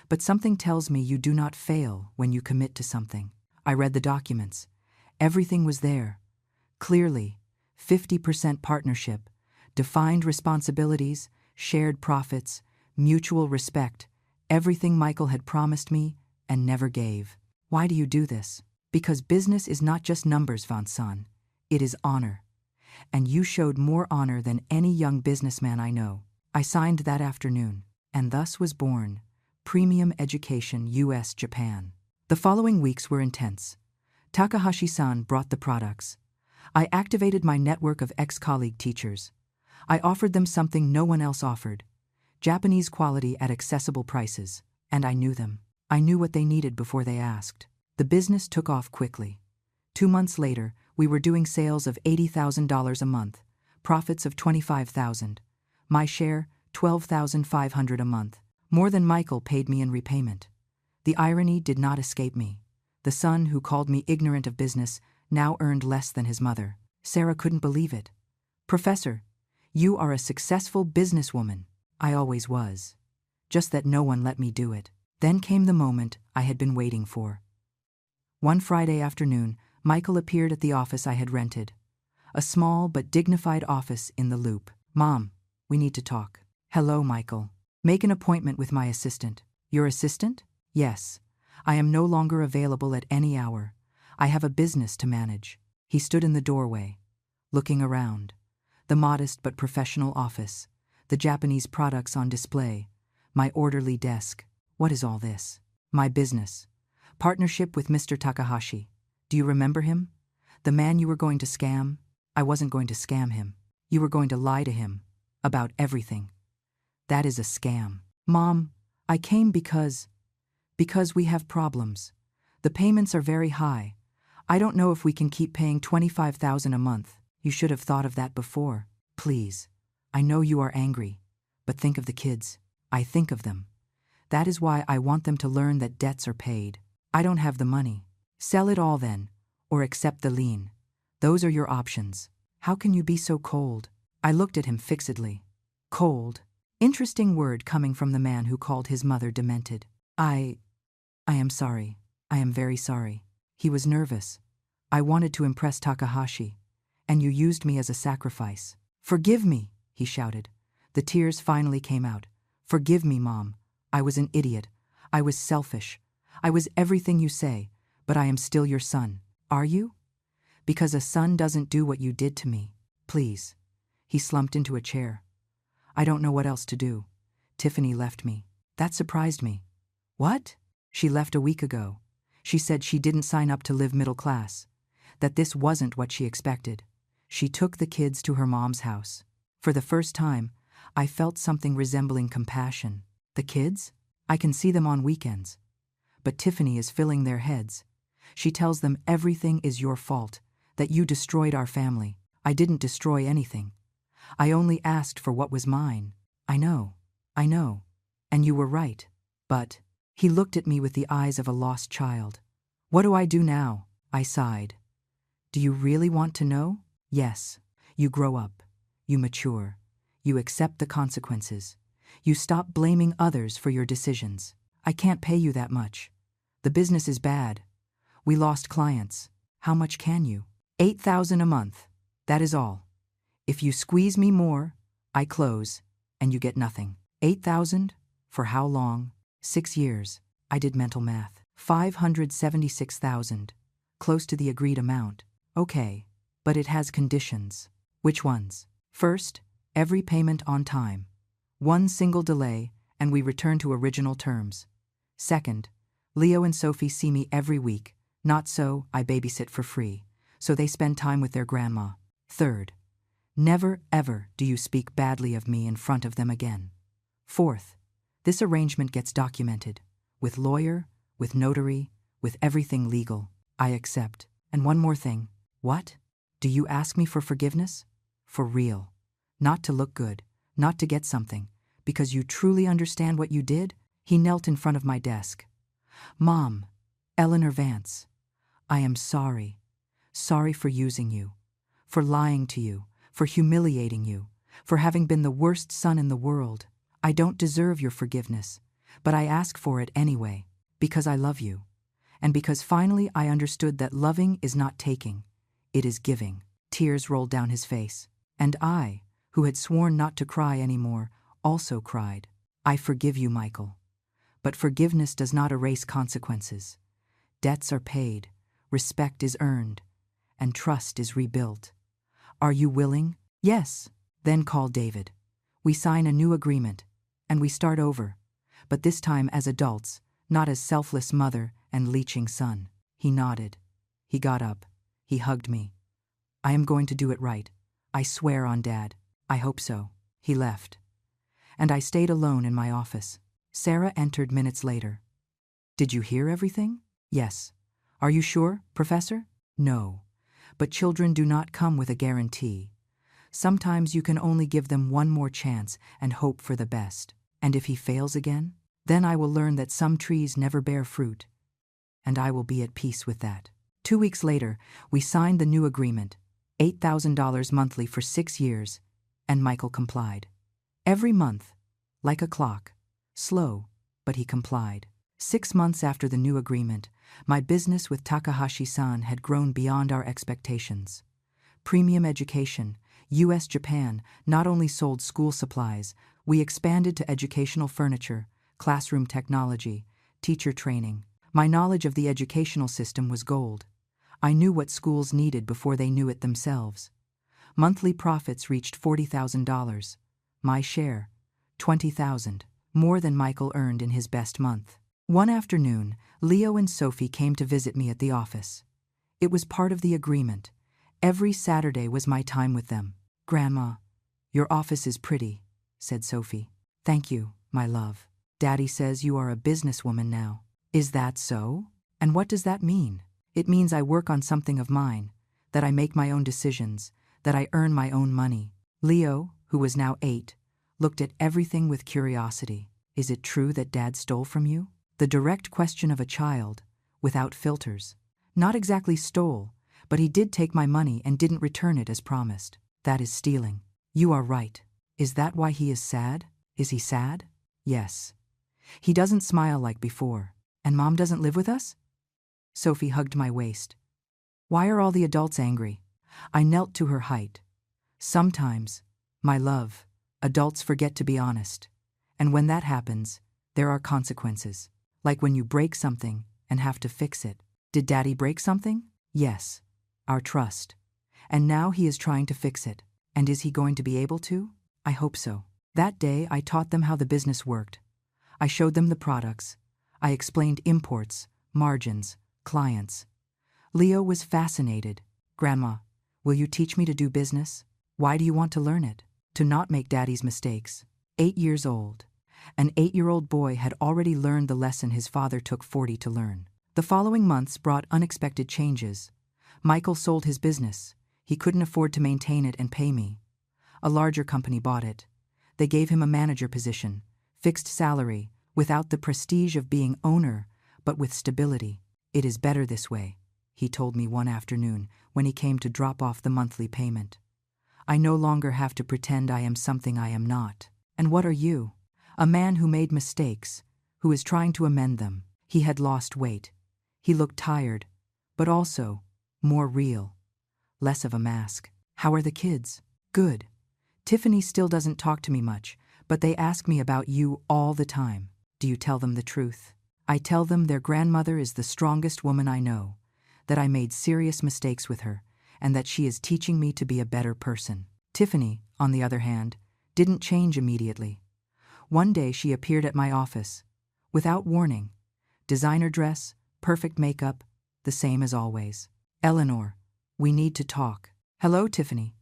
[SPEAKER 1] But something tells me you do not fail when you commit to something. I read the documents. Everything was there. Clearly, 50% partnership, defined responsibilities, shared profits, mutual respect, everything Michael had promised me and never gave. Why do you do this? Because business is not just numbers, Van-san. It is honor. And you showed more honor than any young businessman I know. I signed that afternoon, and thus was born Premium Education US Japan. The following weeks were intense. Takahashi-san brought the products. I activated my network of ex-colleague teachers. I offered them something no one else offered. Japanese quality at accessible prices. And I knew them. I knew what they needed before they asked. The business took off quickly. 2 months later, we were doing sales of $80,000 a month, profits of $25,000. My share, $12,500 a month. More than Michael paid me in repayment. The irony did not escape me. The son who called me ignorant of business now earned less than his mother. Sarah couldn't believe it. Professor, you are a successful businesswoman. I always was. Just that no one let me do it. Then came the moment I had been waiting for. One Friday afternoon, Michael appeared at the office I had rented. A small but dignified office in the Loop. Mom, we need to talk. Hello, Michael. Make an appointment with my assistant. Your assistant? Yes. I am no longer available at any hour. I have a business to manage. He stood in the doorway, looking around. The modest but professional office, the Japanese products on display, my orderly desk. What is all this? My business. Partnership with Mr. Takahashi. Do you remember him? The man you were going to scam? I wasn't going to scam him. You were going to lie to him. About everything. That is a scam. Mom, I came because we have problems. The payments are very high. I don't know if we can keep paying $25,000 a month. You should have thought of that before. Please. I know you are angry. But think of the kids. I think of them. That is why I want them to learn that debts are paid. I don't have the money. Sell it all then, or accept the lien. Those are your options. How can you be so cold? I looked at him fixedly. Cold. Interesting word coming from the man who called his mother demented. I am sorry. I am very sorry. He was nervous. I wanted to impress Takahashi, and you used me as a sacrifice. Forgive me, he shouted. The tears finally came out. Forgive me, Mom. I was an idiot. I was selfish. I was everything you say, but I am still your son. Are you? Because a son doesn't do what you did to me. Please. He slumped into a chair. I don't know what else to do. Tiffany left me. That surprised me. What? She left a week ago. She said she didn't sign up to live middle class. That this wasn't what she expected. She took the kids to her mom's house. For the first time, I felt something resembling compassion. The kids? I can see them on weekends. But Tiffany is filling their heads. She tells them everything is your fault, that you destroyed our family. I didn't destroy anything. I only asked for what was mine. I know. And you were right. But he looked at me with the eyes of a lost child. What do I do now? I sighed. Do you really want to know? Yes. You grow up. You mature. You accept the consequences. You stop blaming others for your decisions. I can't pay you that much. The business is bad. We lost clients. How much can you? $8,000 a month. That is all. If you squeeze me more, I close, and you get nothing. 8,000? For how long? 6 years. I did mental math. 576,000. Close to the agreed amount. Okay, but it has conditions. Which ones? First, every payment on time. One single delay, and we return to original terms. Second, Leo and Sophie see me every week. Not so, I babysit for free, so they spend time with their grandma. Third, never ever do you speak badly of me in front of them again. Fourth, this arrangement gets documented. With lawyer, with notary, with everything legal. I accept. And one more thing. What? Do you ask me for forgiveness? For real. Not to look good, not to get something, because you truly understand what you did? He knelt in front of my desk. Mom, Eleanor Vance, I am sorry. Sorry for using you, for lying to you, for humiliating you, for having been the worst son in the world. I don't deserve your forgiveness, but I ask for it anyway, because I love you, and because finally I understood that loving is not taking, it is giving. Tears rolled down his face, and I, who had sworn not to cry anymore, also cried. I forgive you, Michael. But forgiveness does not erase consequences. Debts are paid, respect is earned, and trust is rebuilt. Are you willing? Yes. Then call David. We sign a new agreement, and we start over, but this time as adults, not as selfless mother and leeching son. He nodded. He got up. He hugged me. I am going to do it right. I swear on Dad. I hope so. He left. And I stayed alone in my office. Sarah entered minutes later. Did you hear everything? Yes. Are you sure, Professor? No. But children do not come with a guarantee. Sometimes you can only give them one more chance and hope for the best. And if he fails again, then I will learn that some trees never bear fruit. And I will be at peace with that. 2 weeks later, we signed the new agreement, $8,000 monthly for 6 years, and Michael complied. Every month, like a clock, slow, but he complied. 6 months after the new agreement, my business with Takahashi-san had grown beyond our expectations. Premium education, US Japan not only sold school supplies, we expanded to educational furniture, classroom technology, teacher training. My knowledge of the educational system was gold. I knew what schools needed before they knew it themselves. Monthly profits reached $40,000. My share, $20,000, more than Michael earned in his best month. One afternoon, Leo and Sophie came to visit me at the office. It was part of the agreement. Every Saturday was my time with them. Grandma, your office is pretty, said Sophie. Thank you, my love. Daddy says you are a businesswoman now. Is that so? And what does that mean? It means I work on something of mine, that I make my own decisions, that I earn my own money. Leo, who was now 8, looked at everything with curiosity. Is it true that Dad stole from you? The direct question of a child, without filters. Not exactly stole, but he did take my money and didn't return it as promised. That is stealing. You are right. Is that why he is sad? Is he sad? Yes. He doesn't smile like before. And Mom doesn't live with us? Sophie hugged my waist. Why are all the adults angry? I knelt to her height. Sometimes, my love, adults forget to be honest. And when that happens, there are consequences. Like when you break something and have to fix it. Did Daddy break something? Yes. Our trust. And now he is trying to fix it. And is he going to be able to? I hope so. That day I taught them how the business worked. I showed them the products. I explained imports, margins, clients. Leo was fascinated. Grandma, will you teach me to do business? Why do you want to learn it? To not make Daddy's mistakes. 8 years old. An 8-year-old boy had already learned the lesson his father took 40 to learn. The following months brought unexpected changes. Michael sold his business. He couldn't afford to maintain it and pay me. A larger company bought it. They gave him a manager position, fixed salary, without the prestige of being owner, but with stability. It is better this way, he told me one afternoon when he came to drop off the monthly payment. I no longer have to pretend I am something I am not. And what are you? A man who made mistakes, who is trying to amend them. He had lost weight. He looked tired, but also more real. Less of a mask. How are the kids? Good. Tiffany still doesn't talk to me much, but they ask me about you all the time. Do you tell them the truth? I tell them their grandmother is the strongest woman I know, that I made serious mistakes with her, and that she is teaching me to be a better person. Tiffany, on the other hand, didn't change immediately. One day she appeared at my office. Without warning. Designer dress, perfect makeup, the same as always. Eleanor, we need to talk. Hello, Tiffany.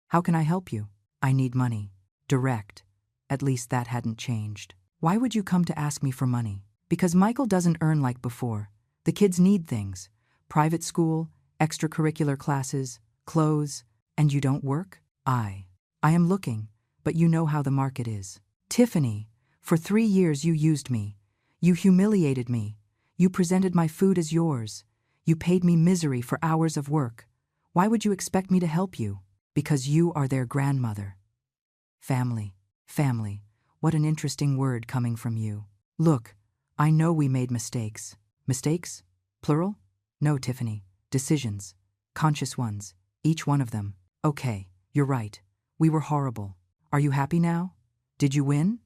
[SPEAKER 1] How can I help you? I need money. Direct. At least that hadn't changed. Why would you come to ask me for money? Because Michael doesn't earn like before. The kids need things. Private school, extracurricular classes, clothes, and you don't work? I am looking, but you know how the market is. Tiffany, for 3 years you used me. You humiliated me. You presented my food as yours. You paid me misery for hours of work. Why would you expect me to help you? Because you are their grandmother. Family. Family. What an interesting word coming from you. Look, I know we made mistakes. Mistakes? Plural? No, Tiffany. Decisions. Conscious ones. Each one of them. Okay, you're right. We were horrible. Are you happy now? Did you win?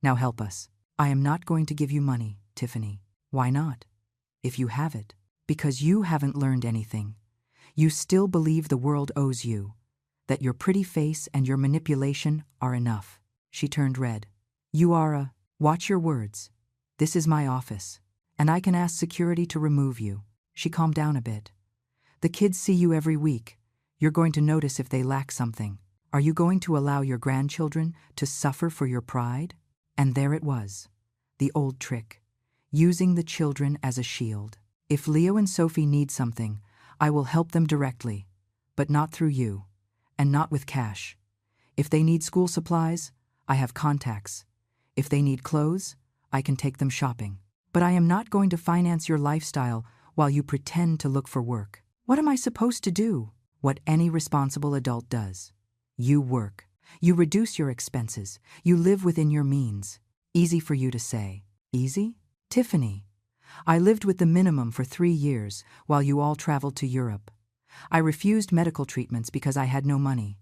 [SPEAKER 1] Now help us. I am not going to give you money, Tiffany. Why not? If you have it. Because you haven't learned anything. You still believe the world owes you. That your pretty face and your manipulation are enough. She turned red. You are a... Watch your words. This is my office. And I can ask security to remove you. She calmed down a bit. The kids see you every week. You're going to notice if they lack something. Are you going to allow your grandchildren to suffer for your pride? And there it was. The old trick. Using the children as a shield. If Leo and Sophie need something, I will help them directly. But not through you. And not with cash. If they need school supplies, I have contacts. If they need clothes, I can take them shopping. But I am not going to finance your lifestyle while you pretend to look for work. What am I supposed to do? What any responsible adult does. You work. You reduce your expenses. You live within your means. Easy for you to say. Easy? Tiffany. I lived with the minimum for 3 years while you all traveled to Europe. I refused medical treatments because I had no money.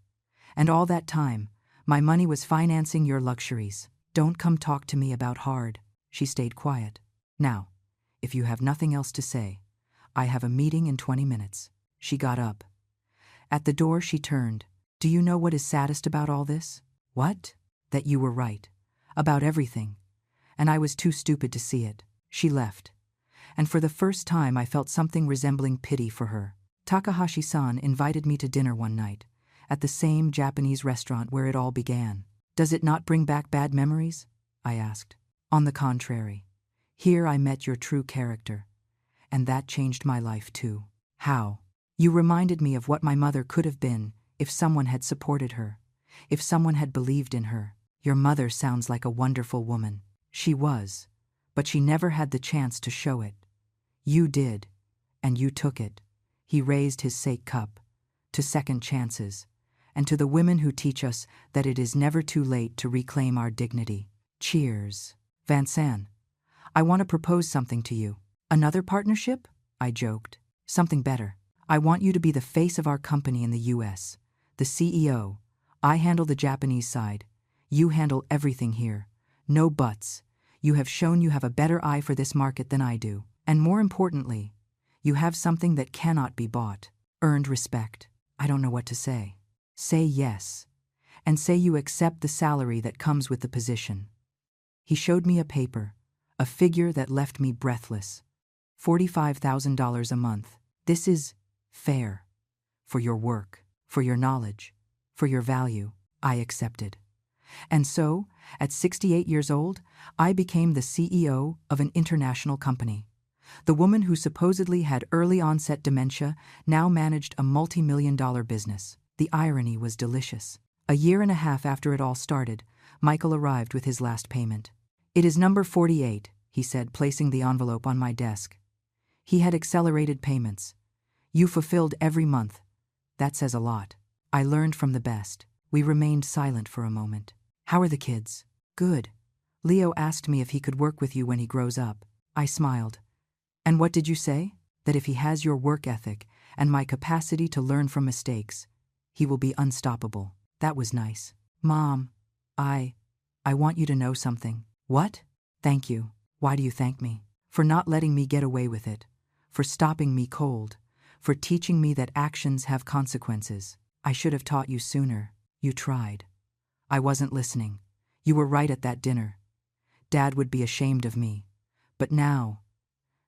[SPEAKER 1] And all that time, my money was financing your luxuries. Don't come talk to me about hard. She stayed quiet. Now, if you have nothing else to say, I have a meeting in 20 minutes. She got up. At the door she turned. Do you know what is saddest about all this? What? That you were right. About everything. And I was too stupid to see it. She left. And for the first time I felt something resembling pity for her. Takahashi-san invited me to dinner one night, at the same Japanese restaurant where it all began. Does it not bring back bad memories? I asked. On the contrary. Here I met your true character. And that changed my life too. How? You reminded me of what my mother could have been if someone had supported her, if someone had believed in her. Your mother sounds like a wonderful woman. She was, but she never had the chance to show it. You did, and you took it. He raised his sake cup, to second chances, and to the women who teach us that it is never too late to reclaim our dignity. Cheers. Vincent, I want to propose something to you. Another partnership? I joked. Something better. I want you to be the face of our company in the US. The CEO. I handle the Japanese side. You handle everything here. No buts. You have shown you have a better eye for this market than I do. And more importantly, you have something that cannot be bought. Earned respect. I don't know what to say. Say yes. And say you accept the salary that comes with the position. He showed me a paper, a figure that left me breathless. $45,000 a month. This is fair. For your work, for your knowledge, for your value. I accepted. And so, at 68 years old, I became the CEO of an international company. The woman who supposedly had early-onset dementia now managed a multi-million-dollar business. The irony was delicious. A year and a half after it all started, Michael arrived with his last payment. It is number 48, he said, placing the envelope on my desk. He had accelerated payments. You fulfilled every month. That says a lot. I learned from the best. We remained silent for a moment. How are the kids? Good. Leo asked me if he could work with you when he grows up. I smiled. And what did you say? That if he has your work ethic and my capacity to learn from mistakes, he will be unstoppable. That was nice. Mom, I want you to know something. What? Thank you. Why do you thank me? For not letting me get away with it. For stopping me cold. For teaching me that actions have consequences. I should have taught you sooner. You tried. I wasn't listening. You were right at that dinner. Dad would be ashamed of me. But now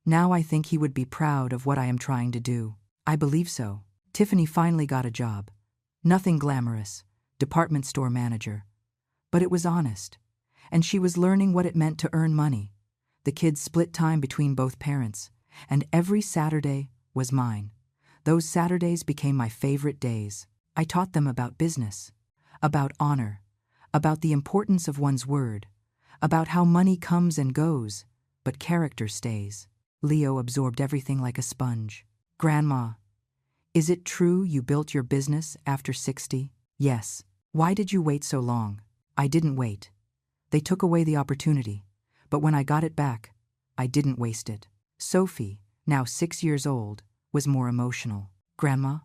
[SPEAKER 1] I think he would be proud of what I am trying to do. I believe so. Tiffany finally got a job. Nothing glamorous, department store manager. But it was honest. And she was learning what it meant to earn money. The kids split time between both parents, and every Saturday was mine. Those Saturdays became my favorite days. I taught them about business, about honor, about the importance of one's word, about how money comes and goes, but character stays. Leo absorbed everything like a sponge. Grandma, is it true you built your business after 60? Yes. Why did you wait so long? I didn't wait. They took away the opportunity, but when I got it back, I didn't waste it. Sophie, now 6 years old, was more emotional. Grandma,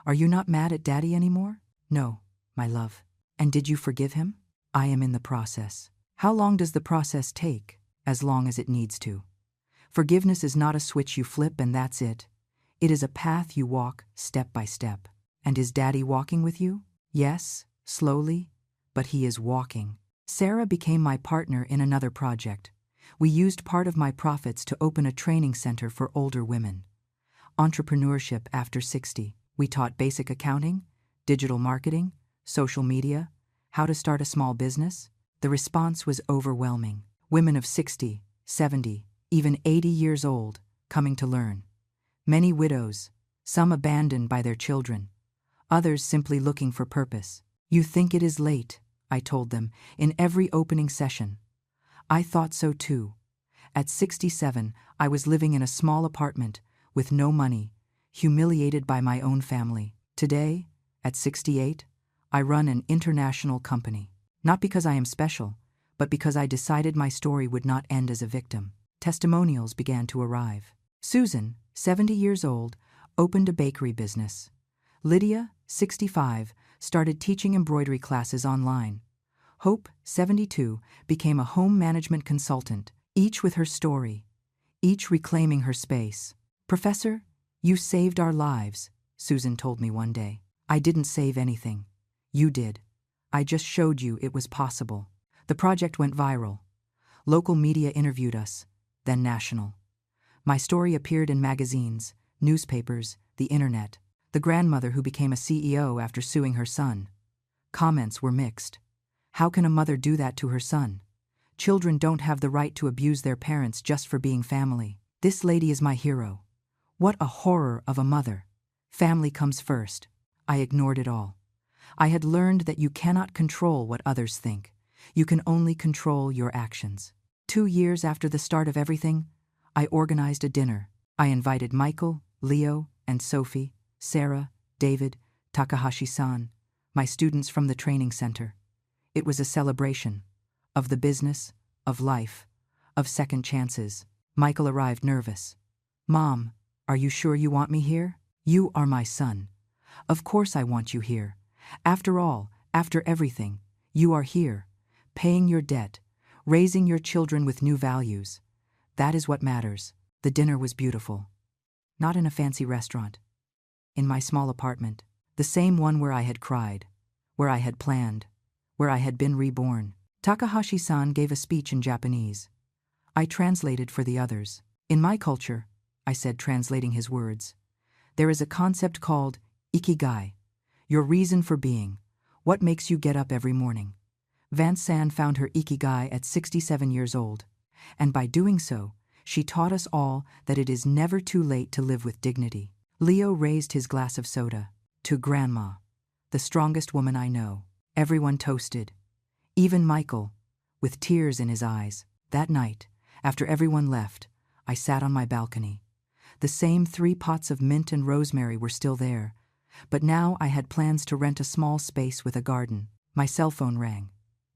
[SPEAKER 1] are you not mad at Daddy anymore? No, my love. And did you forgive him? I am in the process. How long does the process take? As long as it needs to. Forgiveness is not a switch you flip and that's it. It is a path you walk step by step. And is Daddy walking with you? Yes, slowly, but he is walking. Sarah became my partner in another project. We used part of my profits to open a training center for older women. Entrepreneurship after 60. We taught basic accounting, digital marketing, social media, how to start a small business. The response was overwhelming. Women of 60, 70, even 80 years old, coming to learn. Many widows, some abandoned by their children, others simply looking for purpose. You think it is late, I told them, in every opening session. I thought so too. At 67, I was living in a small apartment, with no money, humiliated by my own family. Today, at 68, I run an international company. Not because I am special, but because I decided my story would not end as a victim. Testimonials began to arrive. Susan, 70 years old, opened a bakery business. Lydia, 65, started teaching embroidery classes online. Hope, 72, became a home management consultant, each with her story, each reclaiming her space. Professor, you saved our lives, Susan told me one day. I didn't save anything. You did. I just showed you it was possible. The project went viral. Local media interviewed us, then national. My story appeared in magazines, newspapers, the internet. The grandmother who became a CEO after suing her son. Comments were mixed. How can a mother do that to her son? Children don't have the right to abuse their parents just for being family. This lady is my hero. What a horror of a mother. Family comes first. I ignored it all. I had learned that you cannot control what others think. You can only control your actions. 2 years after the start of everything, I organized a dinner. I invited Michael, Leo, and Sophie, Sarah, David, Takahashi-san, my students from the training center. It was a celebration of the business, of life, of second chances. Michael arrived nervous. Mom, are you sure you want me here? You are my son. Of course I want you here. After all, after everything, you are here, paying your debt, raising your children with new values. That is what matters. The dinner was beautiful. Not in a fancy restaurant. In my small apartment, the same one where I had cried, where I had planned, where I had been reborn. Takahashi-san gave a speech in Japanese. I translated for the others. In my culture, I said, translating his words, there is a concept called ikigai, your reason for being, what makes you get up every morning. Vance-san found her ikigai at 67 years old, and by doing so, she taught us all that it is never too late to live with dignity. Leo raised his glass of soda. To Grandma, the strongest woman I know. Everyone toasted. Even Michael, with tears in his eyes. That night, after everyone left, I sat on my balcony. The same 3 pots of mint and rosemary were still there, but now I had plans to rent a small space with a garden. My cell phone rang.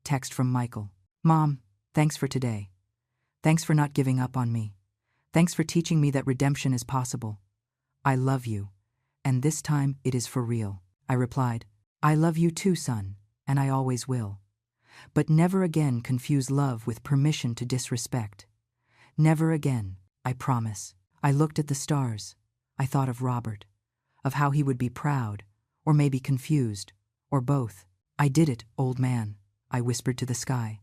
[SPEAKER 1] Text from Michael. Mom, thanks for today. Thanks for not giving up on me. Thanks for teaching me that redemption is possible. I love you, and this time it is for real. I replied, I love you too, son, and I always will. But never again confuse love with permission to disrespect. Never again, I promise. I looked at the stars. I thought of Robert, of how he would be proud, or maybe confused, or both. I did it, old man. I whispered to the sky.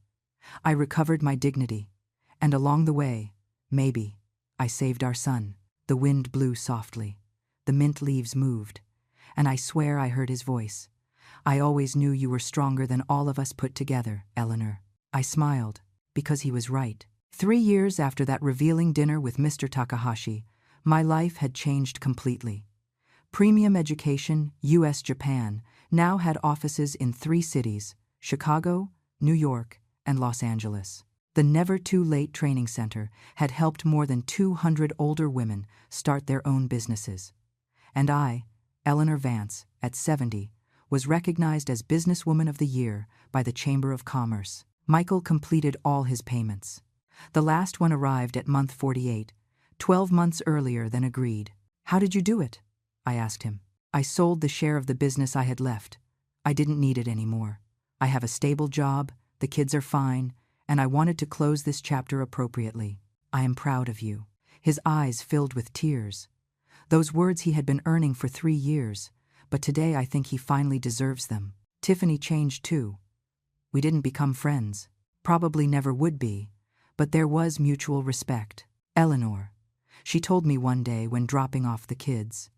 [SPEAKER 1] I recovered my dignity. And along the way, maybe, I saved our son. The wind blew softly. The mint leaves moved. And I swear I heard his voice. I always knew you were stronger than all of us put together, Eleanor. I smiled, because he was right. 3 years after that revealing dinner with Mr. Takahashi, my life had changed completely. Premium Education, U.S. Japan, now had offices in 3 cities, Chicago, New York, and Los Angeles. The Never Too Late Training Center had helped more than 200 older women start their own businesses. And I, Eleanor Vance, at 70, was recognized as Businesswoman of the Year by the Chamber of Commerce. Michael completed all his payments. The last one arrived at month 48, 12 months earlier than agreed. How did you do it? I asked him. I sold the share of the business I had left. I didn't need it anymore. I have a stable job, the kids are fine, and I wanted to close this chapter appropriately. I am proud of you. His eyes filled with tears. Those words he had been earning for 3 years, but today I think he finally deserves them. Tiffany changed too. We didn't become friends, probably never would be, but there was mutual respect. Eleanor, she told me one day when dropping off the kids,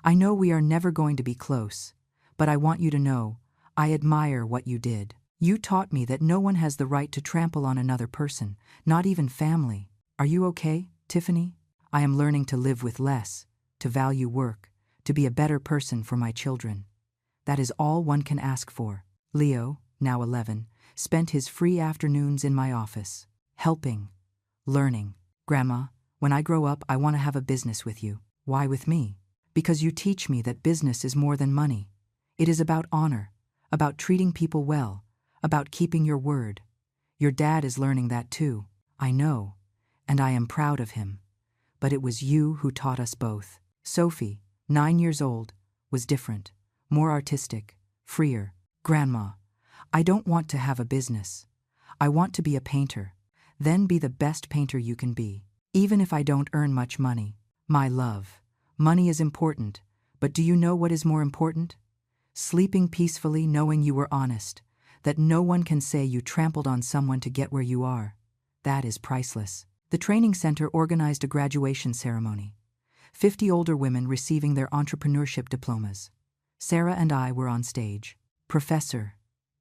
[SPEAKER 1] I know we are never going to be close, but I want you to know, I admire what you did. You taught me that no one has the right to trample on another person, not even family. Are you okay, Tiffany? I am learning to live with less, to value work, to be a better person for my children. That is all one can ask for. Leo, now 11, spent his free afternoons in my office, helping, learning. Grandma, when I grow up, I want to have a business with you. Why with me? Because you teach me that business is more than money. It is about honor, about treating people well, about keeping your word. Your dad is learning that too. I know, and I am proud of him. But it was you who taught us both. Sophie, 9 years old, was different, more artistic, freer. Grandma, I don't want to have a business. I want to be a painter, then be the best painter you can be, even if I don't earn much money. My love, money is important, but do you know what is more important? Sleeping peacefully knowing you were honest, that no one can say you trampled on someone to get where you are. That is priceless. The training center organized a graduation ceremony. 50 older women receiving their entrepreneurship diplomas. Sarah and I were on stage. Professor,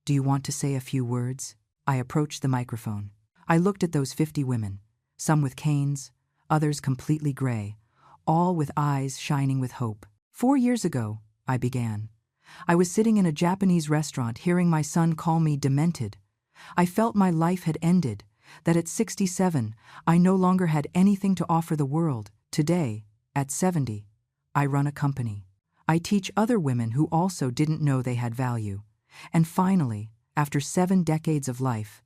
[SPEAKER 1] do you want to say a few words? I approached the microphone. I looked at those 50 women, some with canes, others completely gray, all with eyes shining with hope. 4 years ago, I began. I was sitting in a Japanese restaurant hearing my son call me demented. I felt my life had ended, that at 67, I no longer had anything to offer the world. Today, at 70, I run a company. I teach other women who also didn't know they had value. And finally, after 7 decades of life,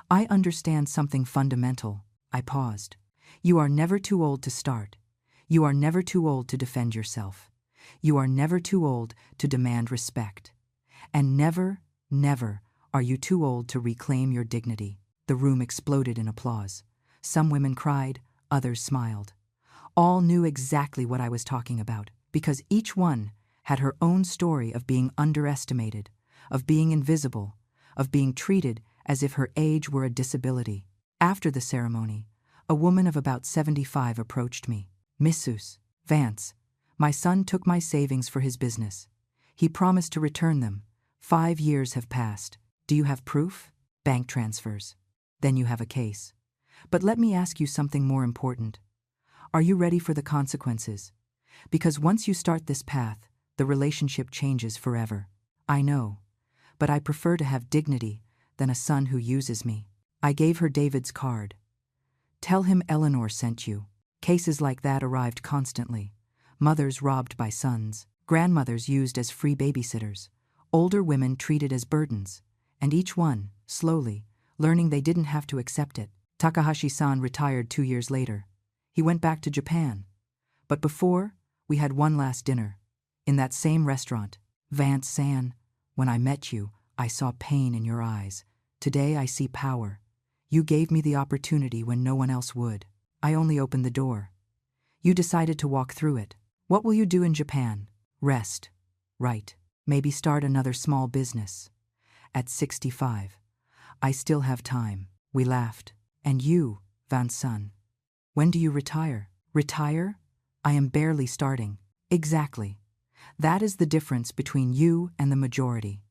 [SPEAKER 1] I understand something fundamental. I paused. You are never too old to start. You are never too old to defend yourself. You are never too old to demand respect. And never, never are you too old to reclaim your dignity. The room exploded in applause. Some women cried, others smiled. All knew exactly what I was talking about, because each one had her own story of being underestimated, of being invisible, of being treated as if her age were a disability. After the ceremony, a woman of about 75 approached me. Mrs. Vance, my son took my savings for his business. He promised to return them. 5 years have passed. Do you have proof? Bank transfers. Then you have a case. But let me ask you something more important. Are you ready for the consequences? Because once you start this path, the relationship changes forever. I know, but I prefer to have dignity than a son who uses me. I gave her David's card. Tell him Eleanor sent you. Cases like that arrived constantly. Mothers robbed by sons, grandmothers used as free babysitters, older women treated as burdens, and each one, slowly, learning they didn't have to accept it. Takahashi-san retired 2 years later. He went back to Japan. But before, we had one last dinner. In that same restaurant. Vance-san, when I met you, I saw pain in your eyes. Today I see power. You gave me the opportunity when no one else would. I only opened the door. You decided to walk through it. What will you do in Japan? Rest. Right. Maybe start another small business. at 65. I still have time. We laughed. And you, Van Son? When do you retire? Retire? I am barely starting. Exactly. That is the difference between you and the majority.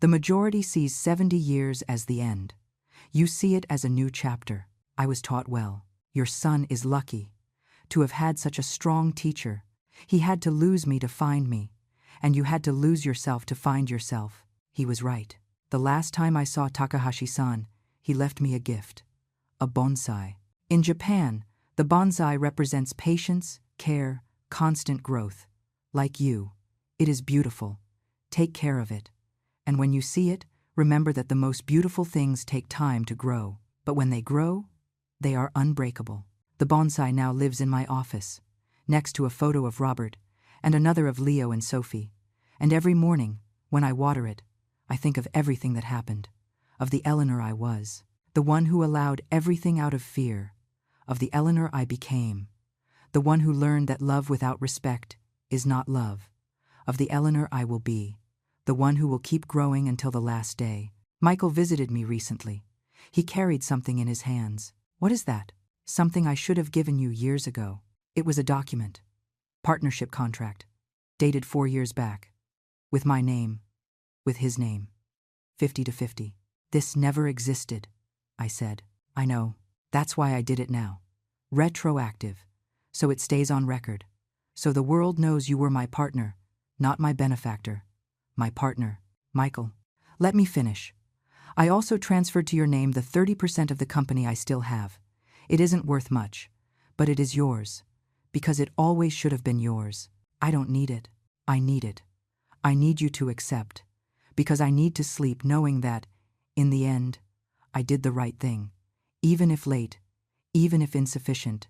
[SPEAKER 1] The majority sees 70 years as the end. You see it as a new chapter. I was taught well. Your son is lucky to have had such a strong teacher. He had to lose me to find me, and you had to lose yourself to find yourself. He was right. The last time I saw Takahashi-san, he left me a gift. A bonsai. In Japan, the bonsai represents patience, care, constant growth. Like you, it is beautiful. Take care of it. And when you see it, remember that the most beautiful things take time to grow. But when they grow, they are unbreakable. The bonsai now lives in my office, next to a photo of Robert and another of Leo and Sophie. And every morning, when I water it, I think of everything that happened, of the Eleanor I was, the one who allowed everything out of fear, of the Eleanor I became, the one who learned that love without respect is not love, of the Eleanor I will be, the one who will keep growing until the last day. Michael visited me recently. He carried something in his hands. What is that? Something I should have given you years ago. It was a document. Partnership contract. Dated 4 years back. With my name. With his name. 50-50. This never existed, I said. I know. That's why I did it now. Retroactive. So it stays on record. So the world knows you were my partner, not my benefactor. My partner, Michael. Let me finish. I also transferred to your name the 30% of the company I still have. It isn't worth much, but it is yours, because it always should have been yours. I don't need it. I need it. I need you to accept, because I need to sleep knowing that, in the end, I did the right thing, even if late, even if insufficient.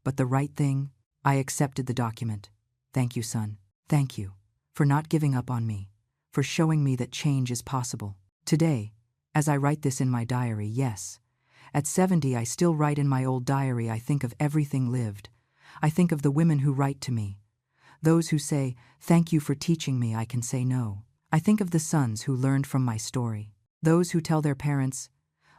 [SPEAKER 1] But the right thing, I accepted the document. Thank you, son. Thank you for not giving up on me, for showing me that change is possible. Today, as I write this in my diary, yes, at 70 I still write in my old diary. I think of everything lived. I think of the women who write to me, those who say, thank you for teaching me I can say no. I think of the sons who learned from my story, those who tell their parents,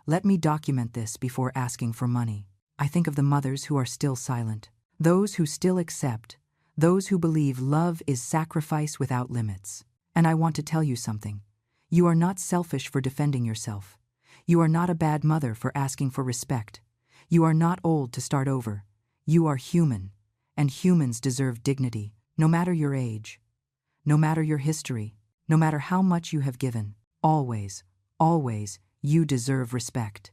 [SPEAKER 1] let me document this before asking for money. I think of the mothers who are still silent, those who still accept, those who believe love is sacrifice without limits. And I want to tell you something. You are not selfish for defending yourself. You are not a bad mother for asking for respect. You are not old to start over. You are human, and humans deserve dignity, no matter your age, no matter your history, no matter how much you have given. Always, always, you deserve respect.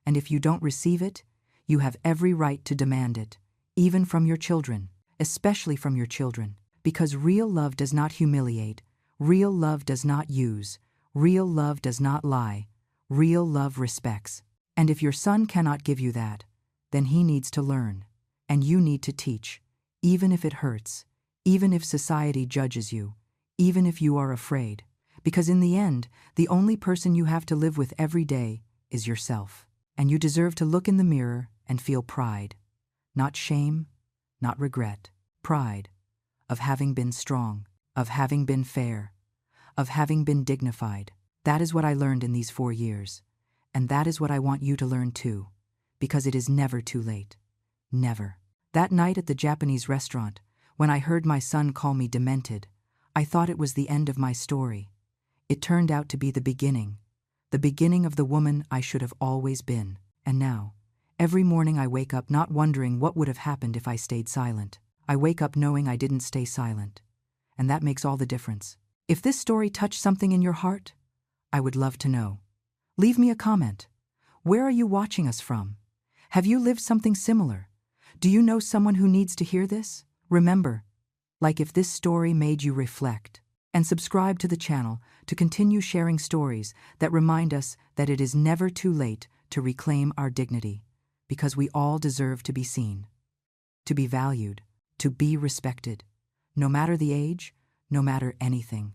[SPEAKER 1] And if you don't receive it, you have every right to demand it, even from your children, especially from your children, because real love does not humiliate, real love does not use, real love does not lie, real love respects. And if your son cannot give you that, then he needs to learn, and you need to teach, even if it hurts, even if society judges you, even if you are afraid, because in the end, the only person you have to live with every day is yourself. And you deserve to look in the mirror and feel pride, not shame, not regret, pride of having been strong, of having been fair, of having been dignified. That is what I learned in these 4 years, and that is what I want you to learn too, because it is never too late. Never. That night at the Japanese restaurant, when I heard my son call me demented, I thought it was the end of my story. It turned out to be the beginning of the woman I should have always been. And now, every morning I wake up not wondering what would have happened if I stayed silent. I wake up knowing I didn't stay silent. And that makes all the difference. If this story touched something in your heart, I would love to know. Leave me a comment. Where are you watching us from? Have you lived something similar? Do you know someone who needs to hear this? Remember, like if this story made you reflect, and subscribe to the channel to continue sharing stories that remind us that it is never too late to reclaim our dignity, because we all deserve to be seen, to be valued, to be respected, no matter the age, no matter anything.